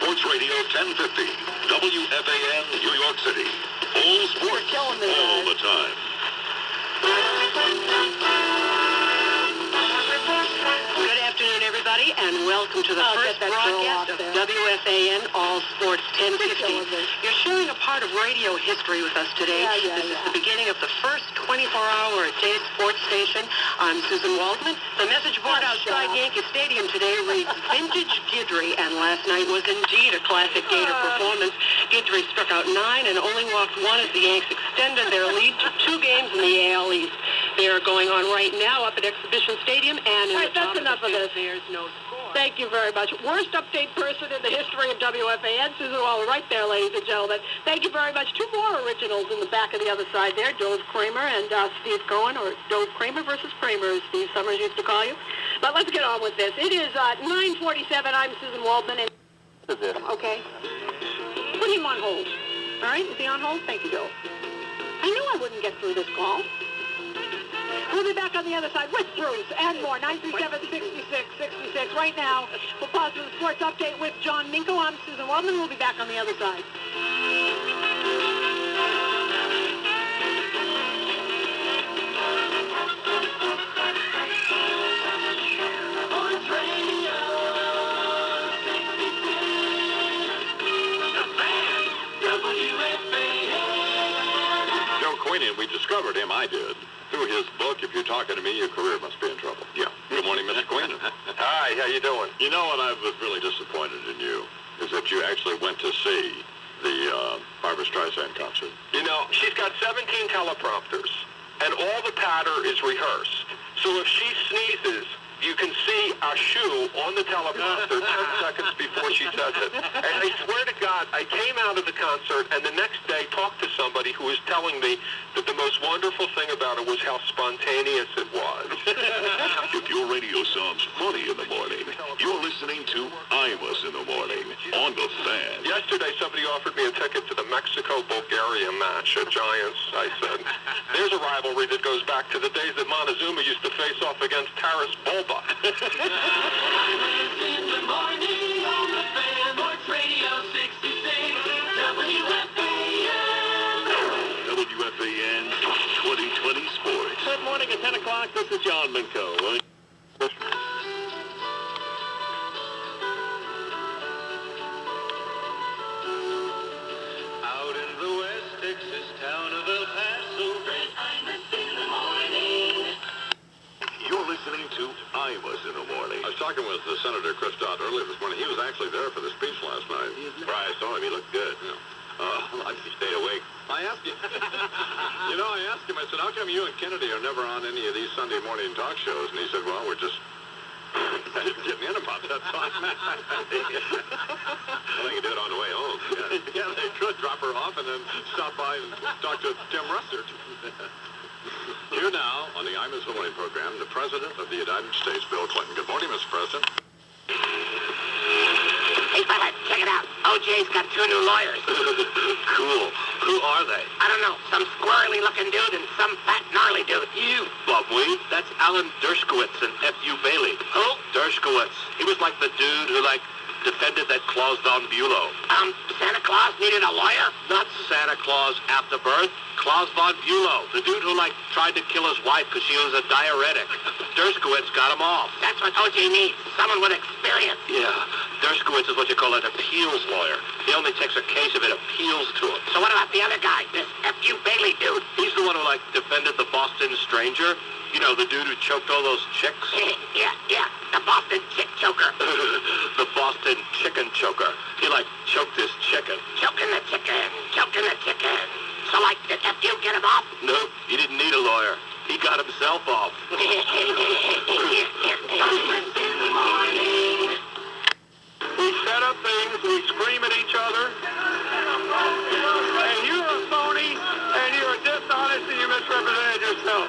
Sports Radio 1050, WFAN, New York City. All sports, all the time. Good afternoon, everybody, and welcome to the first broadcast of WFAN All Sports 1050. You're sharing a part of radio history with us today. This is the beginning of the first 24-hour day sports station. I'm Susan Waldman. The message board outside Yankee Stadium today reads Vintage Guidry, and last night was indeed a classic Gator performance. Guidry struck out 9 and only walked 1 as the Yanks extended their lead to 2 games in the AL East. They are going on right now up at Exhibition Stadium, and in the top of the there's no score. Thank you very much. Worst update person in the history of WFAN, Susan Waller, right there, ladies and gentlemen. Thank you very much. 2 more originals in the back of the other side there, Dove Kramer and Steve Cohen, or Dove Kramer versus Kramer, as Steve Summers used to call you. But let's get on with this. It is 9:47. I'm Susan Waldman. And okay. Put him on hold. All right? Is he on hold? Thank you, Bill. I knew I wouldn't get through this call. We'll be back on the other side with Bruce and more. 937-6666. Right now, we'll pause for the sports update with John Minko. I'm Susan Waldman. We'll be back on the other side. Joe Quinion, we discovered him, I did, through his book, If You're Talking to Me, Your Career Must Be in Trouble. Yeah. Good morning, Mr. Quinion. Hi, how you doing? You know what I was really disappointed in you, is that you actually went to see the Barbra Streisand concert. You know, she's got 17 teleprompters, and all the patter is rehearsed. So if she sneezes, you can see a shoe on the teleprompter 10 seconds before she says it. And I swear to God, I came out of the concert and the next day talked to somebody who was telling me that the most wonderful thing about it was how spontaneous it was. If your radio sounds funny in the morning, you're listening to Imus in the morning on the Fan. Yesterday, somebody offered me a ticket to the Mexico-Bulgaria match at Giants. I said, there's a rivalry that goes back to the days that Montezuma used to face off against Taras Bulba. In the morning on the Fan, Sports Radio 66, WFAN. WFAN 2020 Sports. Good morning at 10 o'clock. This is John Minko. Out in the West Texas town of El Paso, talking with Senator Chris Dodd earlier this morning. He was actually there for the speech last night. I saw him. He looked good. Yeah. I stayed awake. I asked him, I asked him, I said, how come you and Kennedy are never on any of these Sunday morning talk shows? And he said, well, we're just getting in about that time. Well, they can do it on the way home. Yeah, they could drop her off and then stop by and talk to Tim Russert. Here now, on the Imus Morning program, the President of the United States, Bill Clinton. Good morning, Mr. President. Hey, Bud, check it out. OJ's got 2 new lawyers. Cool. Who are they? I don't know, some squirrely-looking dude and some fat, gnarly dude. You, bubweed. That's Alan Dershowitz and F.U. Bailey. Who? Dershowitz. He was like the dude who, defended that Claus von Bülow. Santa Claus needed a lawyer? Not Santa Claus after birth. Claus von Bülow. The dude who, tried to kill his wife because she was a diuretic. Dershowitz got him off. That's what OJ needs. Someone with experience. Yeah. Dershowitz is what you call an appeals lawyer. He only takes a case if it appeals to him. So what about the other guy, this F.U. Bailey dude? He's the one who, defended the Boston Stranger. You know, the dude who choked all those chicks? yeah. The Boston chick choker. The Boston chicken choker. He, choked his chicken. Choking the chicken. So, did F.U. get him off? No, he didn't need a lawyer. He got himself off. We set up things, we scream at each other, and you're a phony, and you're dishonest, and you misrepresented yourself.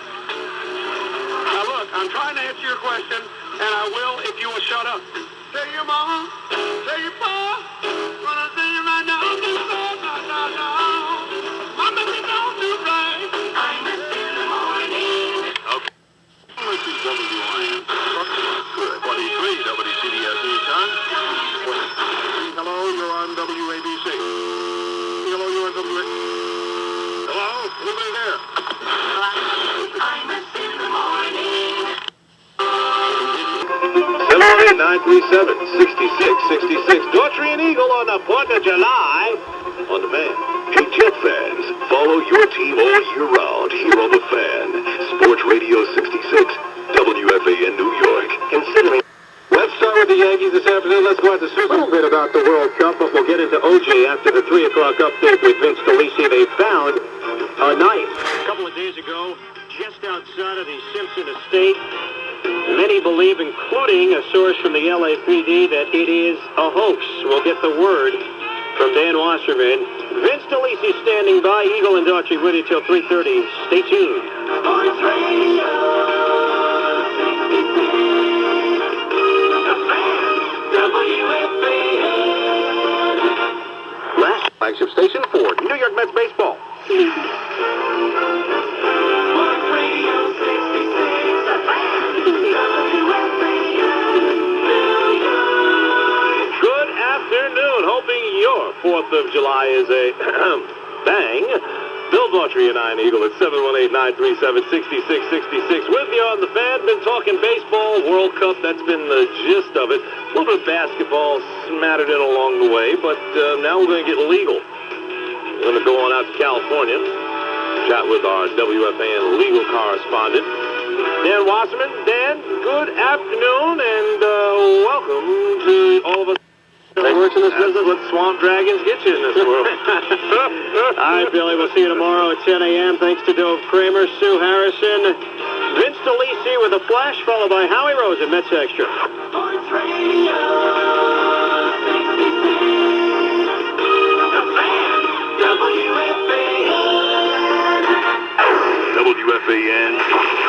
Now look, I'm trying to answer your question, and I will if you will shut up. Tell your mama, tell your pa, wanna tell you right now, no. Mama, you don't do right. I miss in the morning. Okay. This is WIN. Good. 23 WCBS News Time. Hello, you're on WABC. Hello, you're on WABC. Hello? Anybody there? I miss in the morning. 718-937-6666. Daughtry and Eagle on the 4th of July. On demand. Hey, Jet fans, follow your team all year round here on the Fan. Sports Radio 66, WFAN New York. Considering. Let's start with the Yankees this afternoon. Let's go out to a little bit about the World Cup, but we'll get into OJ after the 3 o'clock update with Vince Scalisi. They found a knife a couple of days ago just outside of the Simpson estate. Many believe, including a source from the LAPD, that it is a hoax. We'll get the word from Dan Wasserman. Vince Scalisi standing by. Eagle and Daughtry with you till 3:30. Stay tuned. Sports Radio 66, WFAN. Last flagship station for New York Mets baseball. Sports Radio 66, WFAN, New York. Good afternoon. Hoping your 4th of July is a bang. Bill Daughtry and I, an Eagle, at 718-937-6666. With you on the Fan. Been talking baseball, World Cup. That's been the gist of it. A little bit of basketball smattered in along the way, but now we're going to get legal. We're going to go on out to California. Chat with our WFAN legal correspondent, Dan Wasserman. Dan, good afternoon, and welcome to all of us. Works in this business, let swamp dragons get you in this world. All right, Billy, we'll see you tomorrow at 10 a.m. Thanks to Dove Kramer, Sue Harrison, Vince Scalisi with a flash, followed by Howie Rose at Mets Extra. Sports Radio 66, the Fan, WFAN. WFAN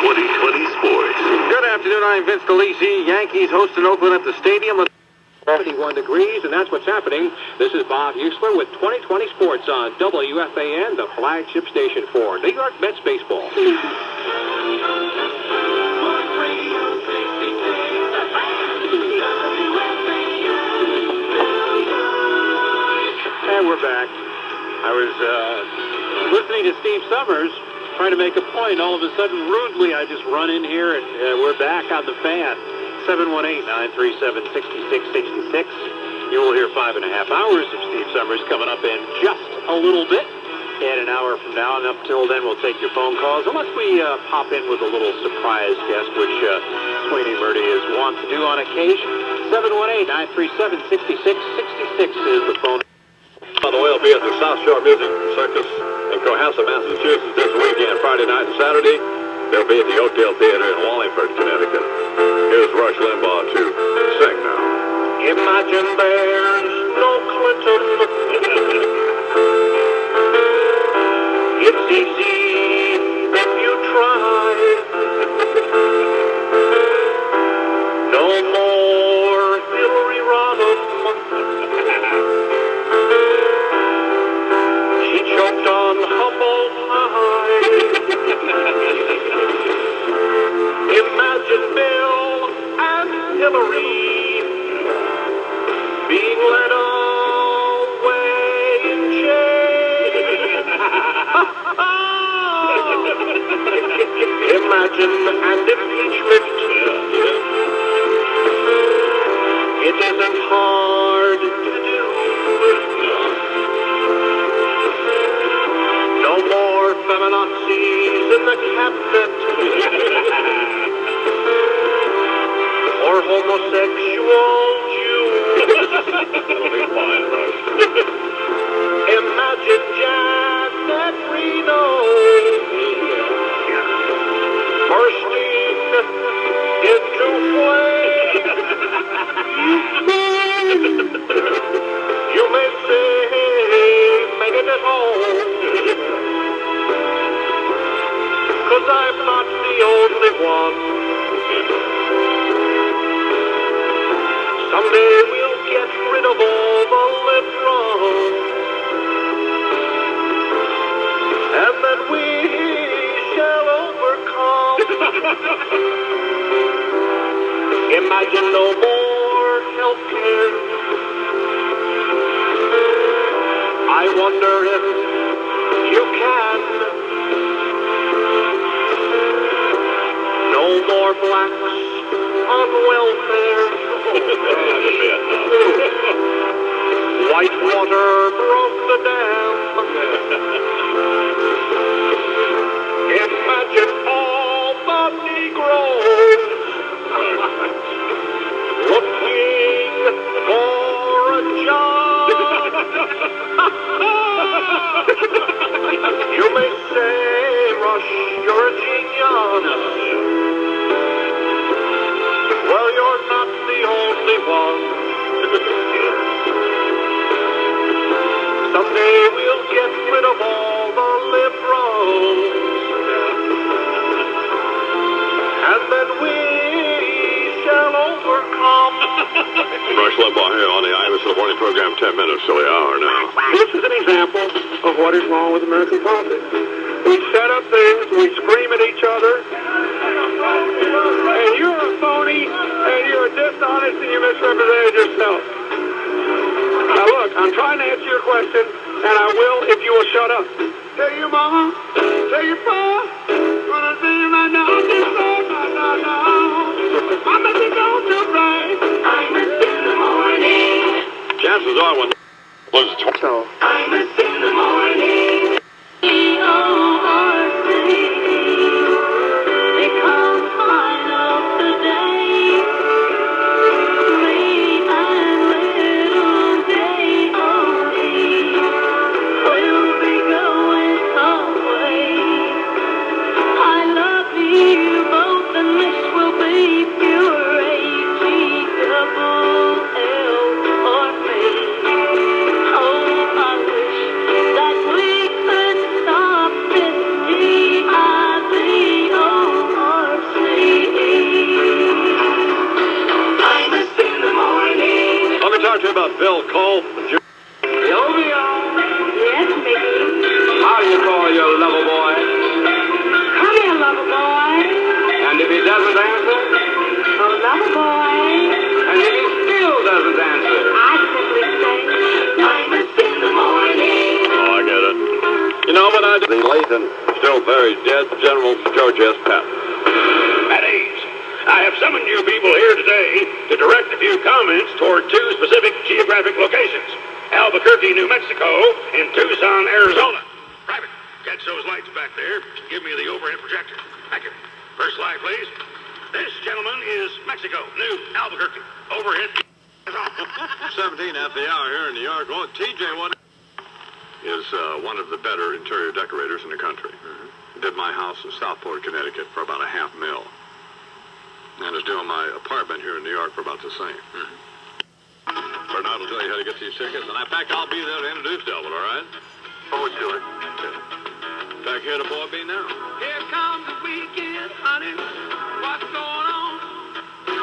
2020 Sports. Good afternoon, I'm Vince Scalisi. Yankees hosting Oakland at the stadium. 71 degrees, and that's what's happening. This is Bob Usler with 2020 Sports on WFAN, the flagship station for New York Mets baseball. And we're back. I was listening to Steve Summers trying to make a point. All of a sudden, rudely, I just run in here, and we're back on the Fan. 718-937-6666. You will hear 5.5 hours of Steve Summers coming up in just a little bit. Ed and hour from now, and up till then, we'll take your phone calls, unless we pop in with a little surprise guest, which Sweeney Murdy is wont to do on occasion. 718-937-6666 is the phone. The oil be at the South Shore Music Circus in Cohasset, Massachusetts this weekend, Friday night and Saturday. They'll be at the Oakdale Theater in Wallingford, Connecticut. Here's Rush Limbaugh to sing now. Imagine there's no Clinton. It's easy if you try. No more Hillary Rodham. She choked on humble pie. Imagine Bill and Hillary being led away in chains. Imagine an impeachment. It isn't hard to do. No more feminazis in the cabinet. Or homosexual Jews. That'll be fine, Rush. Imagine Janet Reno bursting into flames. You may say, making it home, 'cause I'm not the only one. Someday we'll get rid of all the liberals, and then we shall overcome. Imagine no more health care. I wonder if you can. No more blacks on welfare. Whitewater broke the dam. Imagine all the Negroes looking for a job. You may say, Rush, you're a genius. Well, you're not the only one. Someday we'll get rid of all the liberals, and then we shall overcome. Rush Limbaugh here on the Imus in the Morning program, 10 minutes till the hour now. This is an example of what is wrong with American politics. We set up things, we scream at each other, and you're a phony, and you're dishonest, and you misrepresented yourself. Now look, I'm trying to answer your question, and I will if you will shut up. Tell your mama, tell your pa, what I'm saying right now, I'm just saying right now. I'm gonna go to right. I'm in the morning. Chances are when loses 20. So, I'm in the morning. About Bill Cole. Yes, Mickey. How do you call your lover boy? Come here, lover boy. And if he doesn't answer? Oh, lover boy. And if he still doesn't answer? I simply say, Imus in the morning. Oh, I get it. You know what I do? The late and still very dead General George S. Patton. At ease. I have summoned you people here today to direct a few comments toward two specific geographic locations, Albuquerque, New Mexico, and Tucson, Arizona. Private. back there. Give me the overhead projector. Thank you. First slide, please. This, gentlemen, is Mexico, New Albuquerque. Overhead. 17 at the hour here in New York. Oh, TJ is one of the better interior decorators in the country. Did my house in Southport, Connecticut for about $500,000. And is doing my apartment here in New York for about the same. Bernard will tell you how to get these tickets, and in fact, I'll be there to introduce Delbert, all right? Forward to it. Okay. Back here to Boy B now. Here comes the weekend, honey. What's going on? Do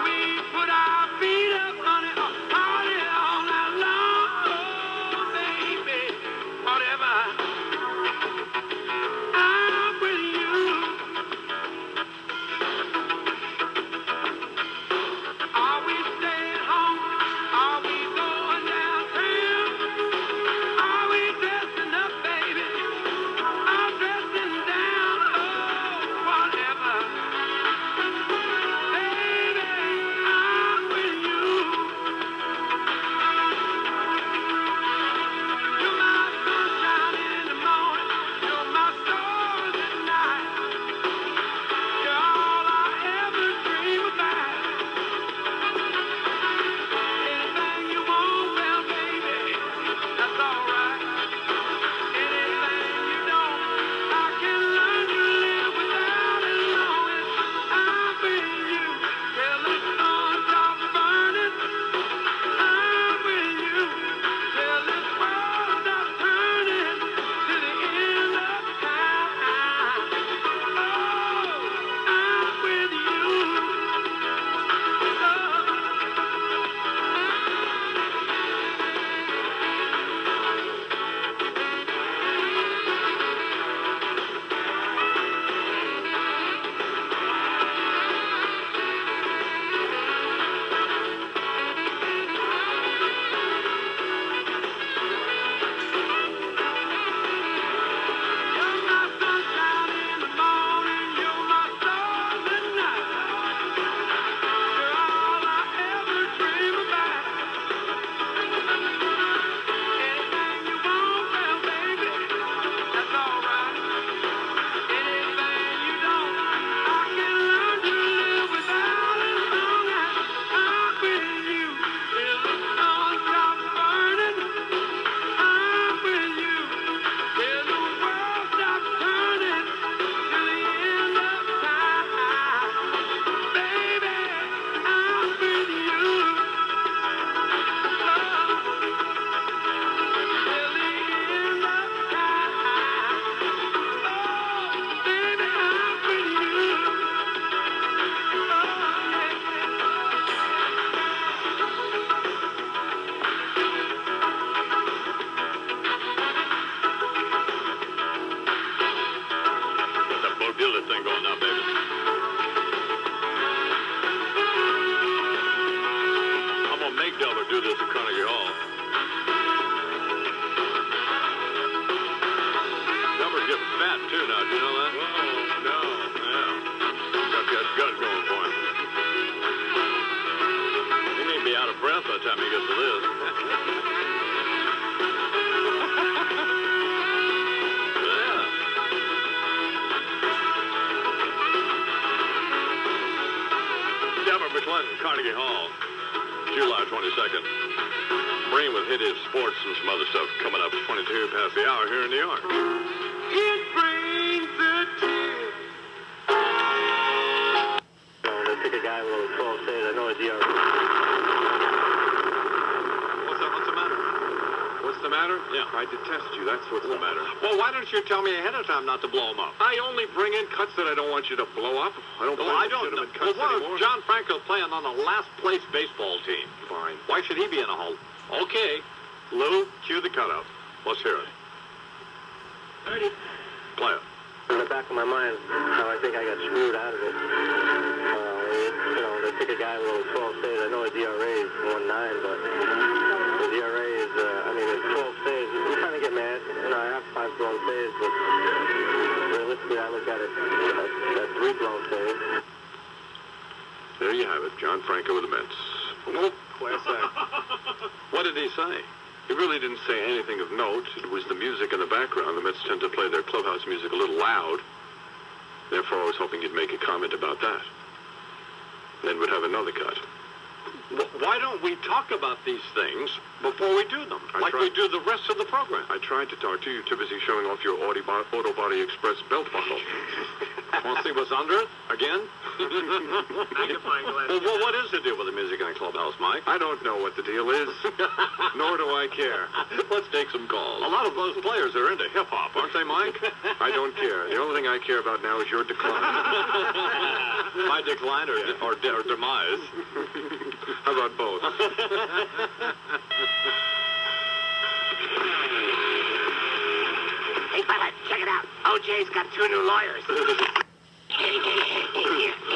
we put our feet up, honey? Party all night long, oh, baby. Whatever. I'm with you. Are we staying home? Are we going downtown? Are we dressing up, baby? I'm dressing down, oh, whatever. Baby, I'm with you. You're my sunshine in the morning. You're my stars at night. You're all I ever dream about. Anything you want, well, baby, that's all right. Anything you don't, I can learn to live without as long as I'm with you. Till the sun stops burning, I'm with you. Till this world stops turning to the end of time. Oh, I'm with you. You're my sunshine in the morning, you're my stars at night. You're all I ever dream about. Anything you want, well, baby, that's all right. Anything you don't, I can learn to live without as long as I'm with you. Till the sun stops burning, I'm with you. Till the world stops turning to the end of time. Baby, I'm with you. Till the end of time. Oh, baby, I'm with you. Get that Bodilla thing going now, baby. I'm gonna make Delbert do this at Carnegie Hall. Delbert's getting fat too now. Do you know that? Oh no, yeah. Got that gut going for him. He may be out of breath by the time he gets to this. Yeah. Delbert McClinton, Carnegie Hall, July 22nd. Breen with Hit It Sports and some other stuff coming up 22 past the hour here in New York. It brings a tear. They took a guy with 12 saves. I know it's ERA. What's the matter? What's the matter? Yeah. I detest you. That's what's the matter. Well, why don't you tell me ahead of time not to blow them up? I only bring in cuts that I don't want you to blow up. I don't play legitimate cuts anymore. John Franco playing on the last place baseball team. Fine. Why should he be in a hole? Okay. Lou, cue the cutout. Let's hear it. 30. Play it. In the back of my mind, how I think I got screwed out of it. They took a guy with 12 saves. I know his ERA is 1.9, but his ERA is, it's 12 saves. We kind of get mad. I have 5 blown saves, but realistically, I look at it as 3 blown saves. There you have it. John Franco with the Mets. Oh, class act. What did he say? He really didn't say anything of note. It was the music in the background. The Mets tend to play their clubhouse music a little loud. Therefore, I was hoping you'd make a comment about that. Then we'd have another cut. Why don't we talk about these things before we do them, like we do the rest of the program? I tried to talk to you. You're too busy showing off your Auto Body Express belt buckle. Want to see what's under it again? Well, what is the deal with the music in a clubhouse, Mike? I don't know what the deal is, nor do I care. Let's take some calls. A lot of those players are into hip-hop, aren't they, Mike? I don't care. The only thing I care about now is your decline. My decline or demise? How about both? Hey, fella, check it out. OJ's got 2 new lawyers. All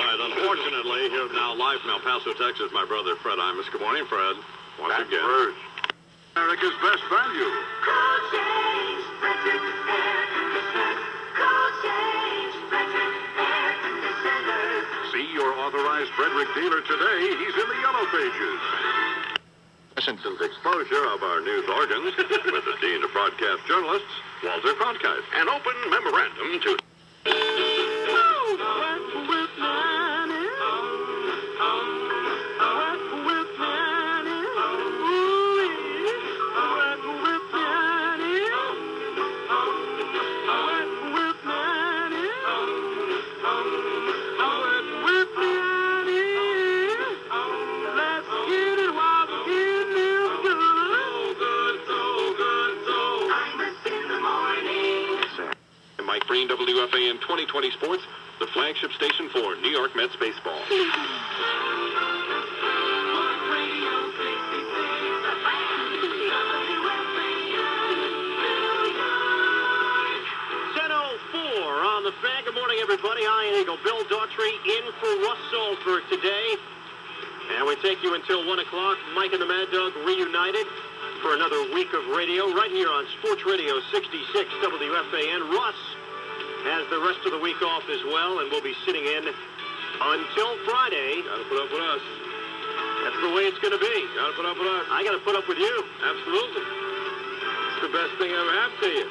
right, unfortunately, here now live from El Paso, Texas, my brother Fred Imus. Good morning, Fred. Once again. Bruce. America's best value. See your authorized Frederick dealer today. He's in the yellow pages. Washington's exposure of our news organs with the Dean of Broadcast Journalists, Walter Cronkite. An open memorandum to... Mike Breen, WFAN 2020 Sports, the flagship station for New York Mets baseball. On the fan. Good morning, everybody. Iron Eagle Bill Daughtry in for Russ Salzberg today. And we take you until 1 o'clock. Mike and the Mad Dog reunited for another week of radio right here on Sports Radio 66 WFAN. Russ has the rest of the week off as well, and we'll be sitting in until Friday. Gotta put up with us. That's the way it's going to be. Gotta put up with us. I got to put up with you. Absolutely. It's the best thing I ever happened to you.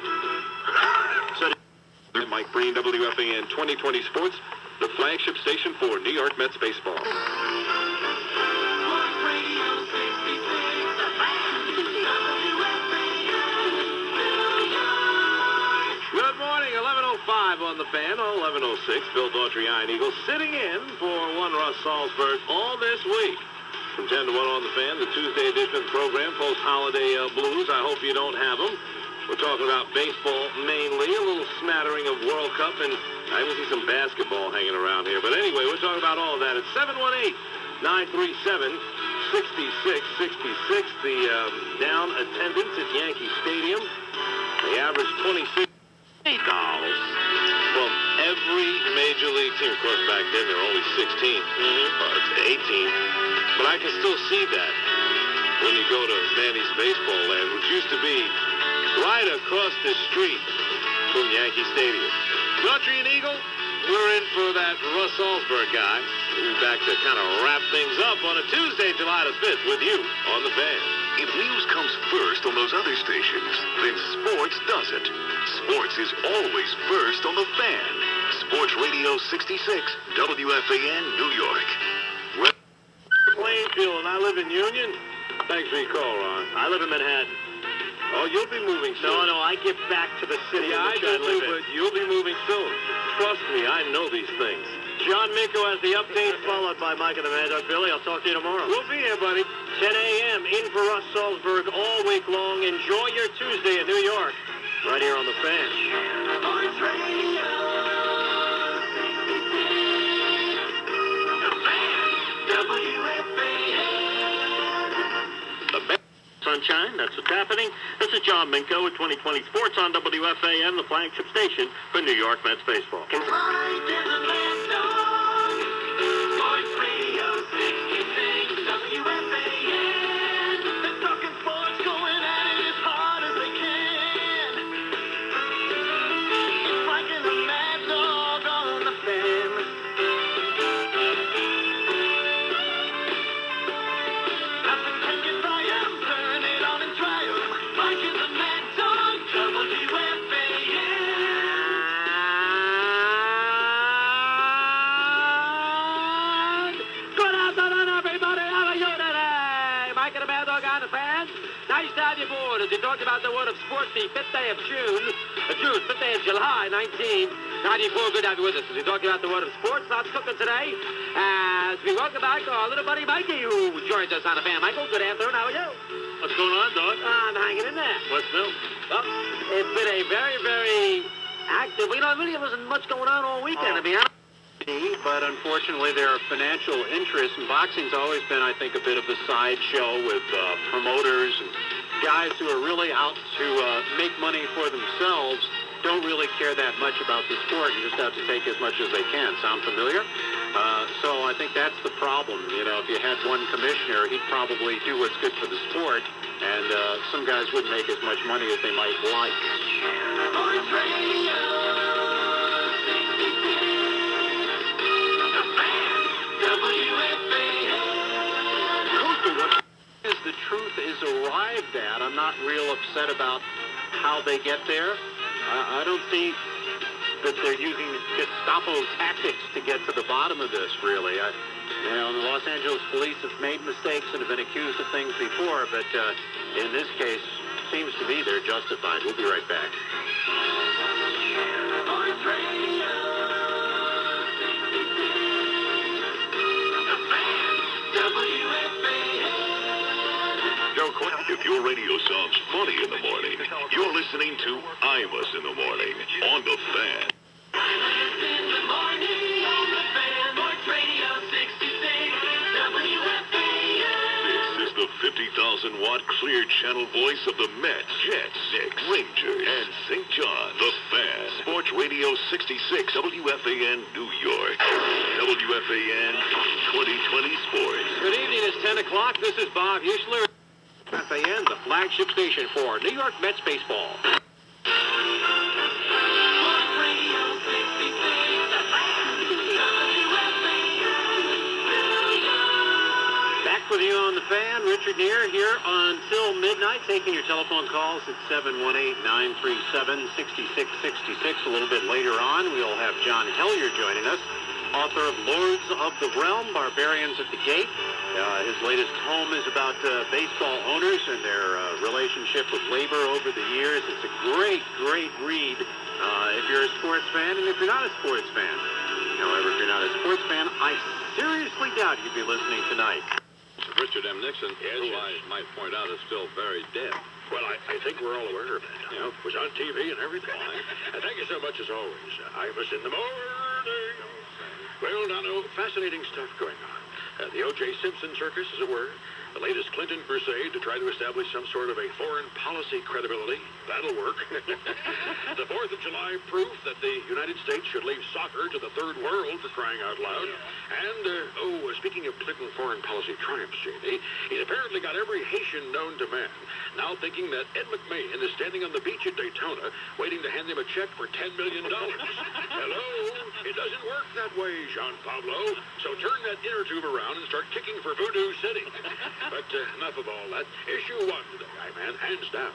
So Mike Breen, WFAN 2020 Sports, the flagship station for New York Mets baseball. Good morning, 11:05 on the fan, 11:06. Bill Daughtry, Iron Eagle, sitting in for one Russ Salzberg all this week. From 10 to 1 on the fan, the Tuesday edition of the program, post-holiday blues. I hope you don't have them. We're talking about baseball mainly, a little smattering of World Cup, and I even see some basketball hanging around here. But anyway, we're talking about all of that. It's 718-937-6666. The down attendance at Yankee Stadium. They average 26 dollars from every major league team. Of course, back then there were only 16, it's 18. But I can still see that when you go to Manny's Baseball Land, which used to be right across the street from Yankee Stadium. Daughtry and Eagle, we're in for that Russ Salzberg guy. We'll be back to kind of wrap things up on a Tuesday, July the 5th with you on the fan. If news comes first on those other stations, then sports doesn't. Sports is always first on the fan. Sports Radio 66, WFAN, New York. Plainfield, and I live in Union. Thanks for your call, Ron. I live in Manhattan. Oh, you'll be moving soon. No, I get back to the city. Yeah, I do too, but you'll be moving soon. Trust me, I know these things. John Minko has the update, followed by Mike and the Mad Dog. Billy, I'll talk to you tomorrow. We'll be here, buddy. 10 a.m. in for Russ Salzberg all week long. Enjoy your Tuesday in New York. Right here on the fan. Sunshine, that's what's happening. This is John Minko with 2020 Sports on WFAN, the flagship station for New York Mets baseball. talked about the world of sports the 5th day of fifth day of July, 1994. Good to have you with us. As we talk about the world of sports, lots cooking today. As we welcome back our little buddy Mikey, who joins us on the fan. Michael, good afternoon. How are you? What's going on, Doug? I'm hanging in there. What's new? Well, it's been a very, very active. You know, really wasn't much going on all weekend, to be honest. But unfortunately, there are financial interests, and boxing's always been, I think, a bit of a sideshow with promoters and guys who are really out to make money for themselves. Don't really care that much about the sport and just have to take as much as they can. Sound familiar? So I think that's the problem. You know, if you had one commissioner, he'd probably do what's good for the sport, and some guys wouldn't make as much money as they might like. As the truth is arrived at, I'm not real upset about how they get there. I don't think that they're using Gestapo tactics to get to the bottom of this, really. The Los Angeles police have made mistakes and have been accused of things before, but in this case, seems to be they're justified. We'll be right back. If your radio sounds funny in the morning, you're listening to Imus in the morning on the Fan. Imus in the morning on the Fan. Sports Radio 66 WFAN. This is the 50,000-watt clear channel voice of the Mets, Jets, Knicks, Rangers, and St. John. The Fan. Sports Radio 66 WFAN New York. WFAN 2020 Sports. Good evening. It's 10 o'clock. This is Bob Huschler. WFAN, the flagship station for New York Mets baseball. Back with you on the Fan, Richard Neer here until midnight, taking your telephone calls at 718-937-6666. A little bit later on, we'll have John Hellier joining us, author of Lords of the Realm, Barbarians at the Gate. His latest tome is about baseball owners and their relationship with labor over the years. It's a great, great read if you're a sports fan and if you're not a sports fan. However, if you're not a sports fan, I seriously doubt you'd be listening tonight. Richard M. Nixon, who I might point out is still very dead. Well, I think we're all aware of that. You know, it was on TV and everything. And thank you so much, as always. Imus in the morning. Well, now, fascinating stuff going on. The O.J. Simpson circus, as it were. The latest Clinton crusade to try to establish some sort of a foreign policy credibility. That'll work. The 4th of July proof that the United States should leave soccer to the third world, for crying out loud. And, speaking of Clinton foreign policy triumphs, J.D., he's apparently got every Haitian known to man now thinking that Ed McMahon is standing on the beach at Daytona waiting to hand him a check for $10 million. Hello? It doesn't work that way, Jean Pablo. So turn that inner tube around and start kicking for Voodoo City. But enough of all that. Issue 1 today, man, hands down,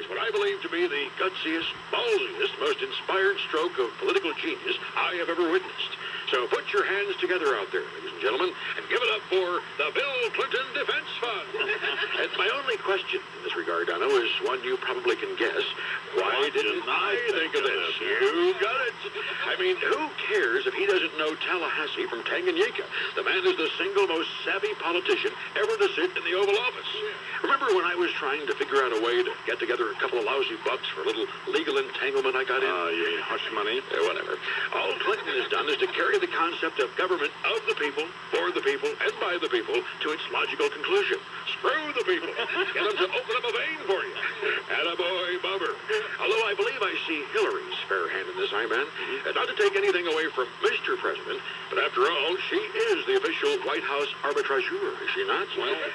is what I believe to be the gutsiest, ballsiest, most inspired stroke of political genius I have ever witnessed. So put your hands together out there, ladies and gentlemen, and give it up for the Bill Clinton Defense Fund. And my only question in this regard, Donna, is one you probably can guess. Why didn't I think of this? You got it. I mean, who cares if he doesn't know Tallahassee from Tanganyika? The man is the single most savvy politician ever to sit in the Oval Office. Remember when I was trying to figure out a way to get together a couple of lousy bucks for a little legal entanglement I got in? You mean hush money? Whatever. All Clinton has done is to carry the concept of government of the people, for the people, and by the people to its logical conclusion. Screw the people. Get them to open up a vein for you. Attaboy, Bubber. Although I believe I see Hillary's fair hand in this, man. Not to take anything away from Mr. President, but after all, she is the official White House arbitrageur, is she not?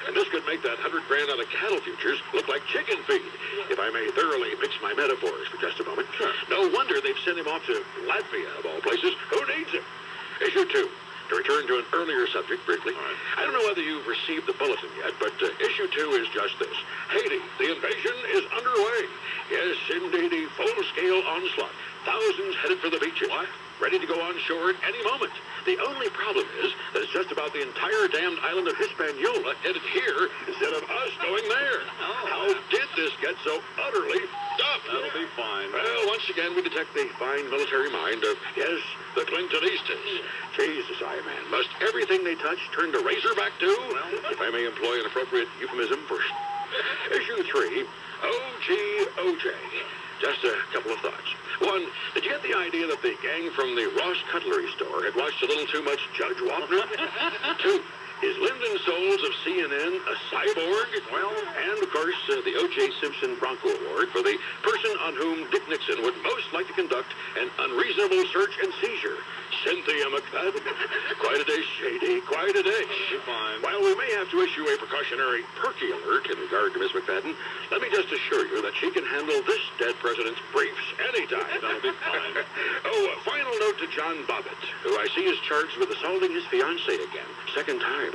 And this could make that $100 grand out of cattle futures look like chicken feed, if I may thoroughly mix my metaphors for just a moment. Sure. No wonder they've sent him off to Latvia, of all places. Who needs him? Issue 2. To return to an earlier subject briefly, I don't know whether you've received the bulletin yet, but issue 2 is just this. Haiti, the invasion is underway. Yes, indeed, a full-scale onslaught. thousands headed for the beaches. What? Ready to go on shore at any moment. The only problem is that it's just about the entire damned island of Hispaniola headed here instead of us going there. Oh. How did this get so utterly stuffed? That'll be fine. Well, once again, we detect the fine military mind of, yes, the Clintonistas. Jesus, man. Must everything they touch turn to razorback too? Well, if I may employ an appropriate euphemism for issue 3, OG-OJ. Just a couple of thoughts. One, did you get the idea that the gang from the Ross Cutlery store had watched a little too much Judge Wapner? 2, is Lyndon Souls of CNN a cyborg? Well, and of course, the O.J. Simpson Bronco Award for the person on whom Dick Nixon would most like to conduct an unreasonable search and seizure. Cynthia McFadden. Quite a day, Shady. Quite a day. Fine. While we may have to issue a precautionary perky alert in regard to Miss McFadden, let me just assure you that she can handle this dead president's briefs anytime. That'll be fine. Final note to John Bobbitt, who I see is charged with assaulting his fiancée again. Second time.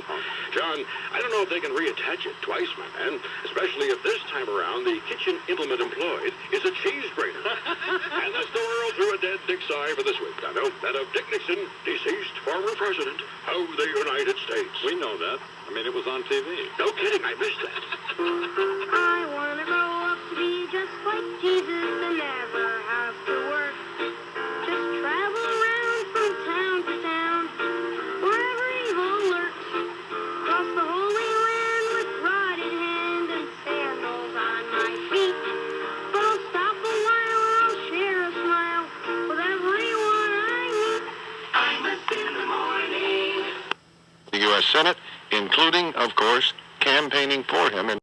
John, I don't know if they can reattach it twice, my man, especially if this time around the kitchen implement employed is a cheese grater. And that's the world through a dead Dick's eye for this week. I know that of Dick Nixon, deceased former president of the United States. We know that. I mean, it was on TV. No kidding, I missed that. I want to grow up to be just like Jesus and never have to work. Just travel around from town to town, wherever evil lurks. Cross the Holy Land with rod in hand and sandals on my feet. But I'll stop a while and I'll share a smile with everyone I meet. Imus in the morning. The U.S. Senate, including, of course, campaigning for him in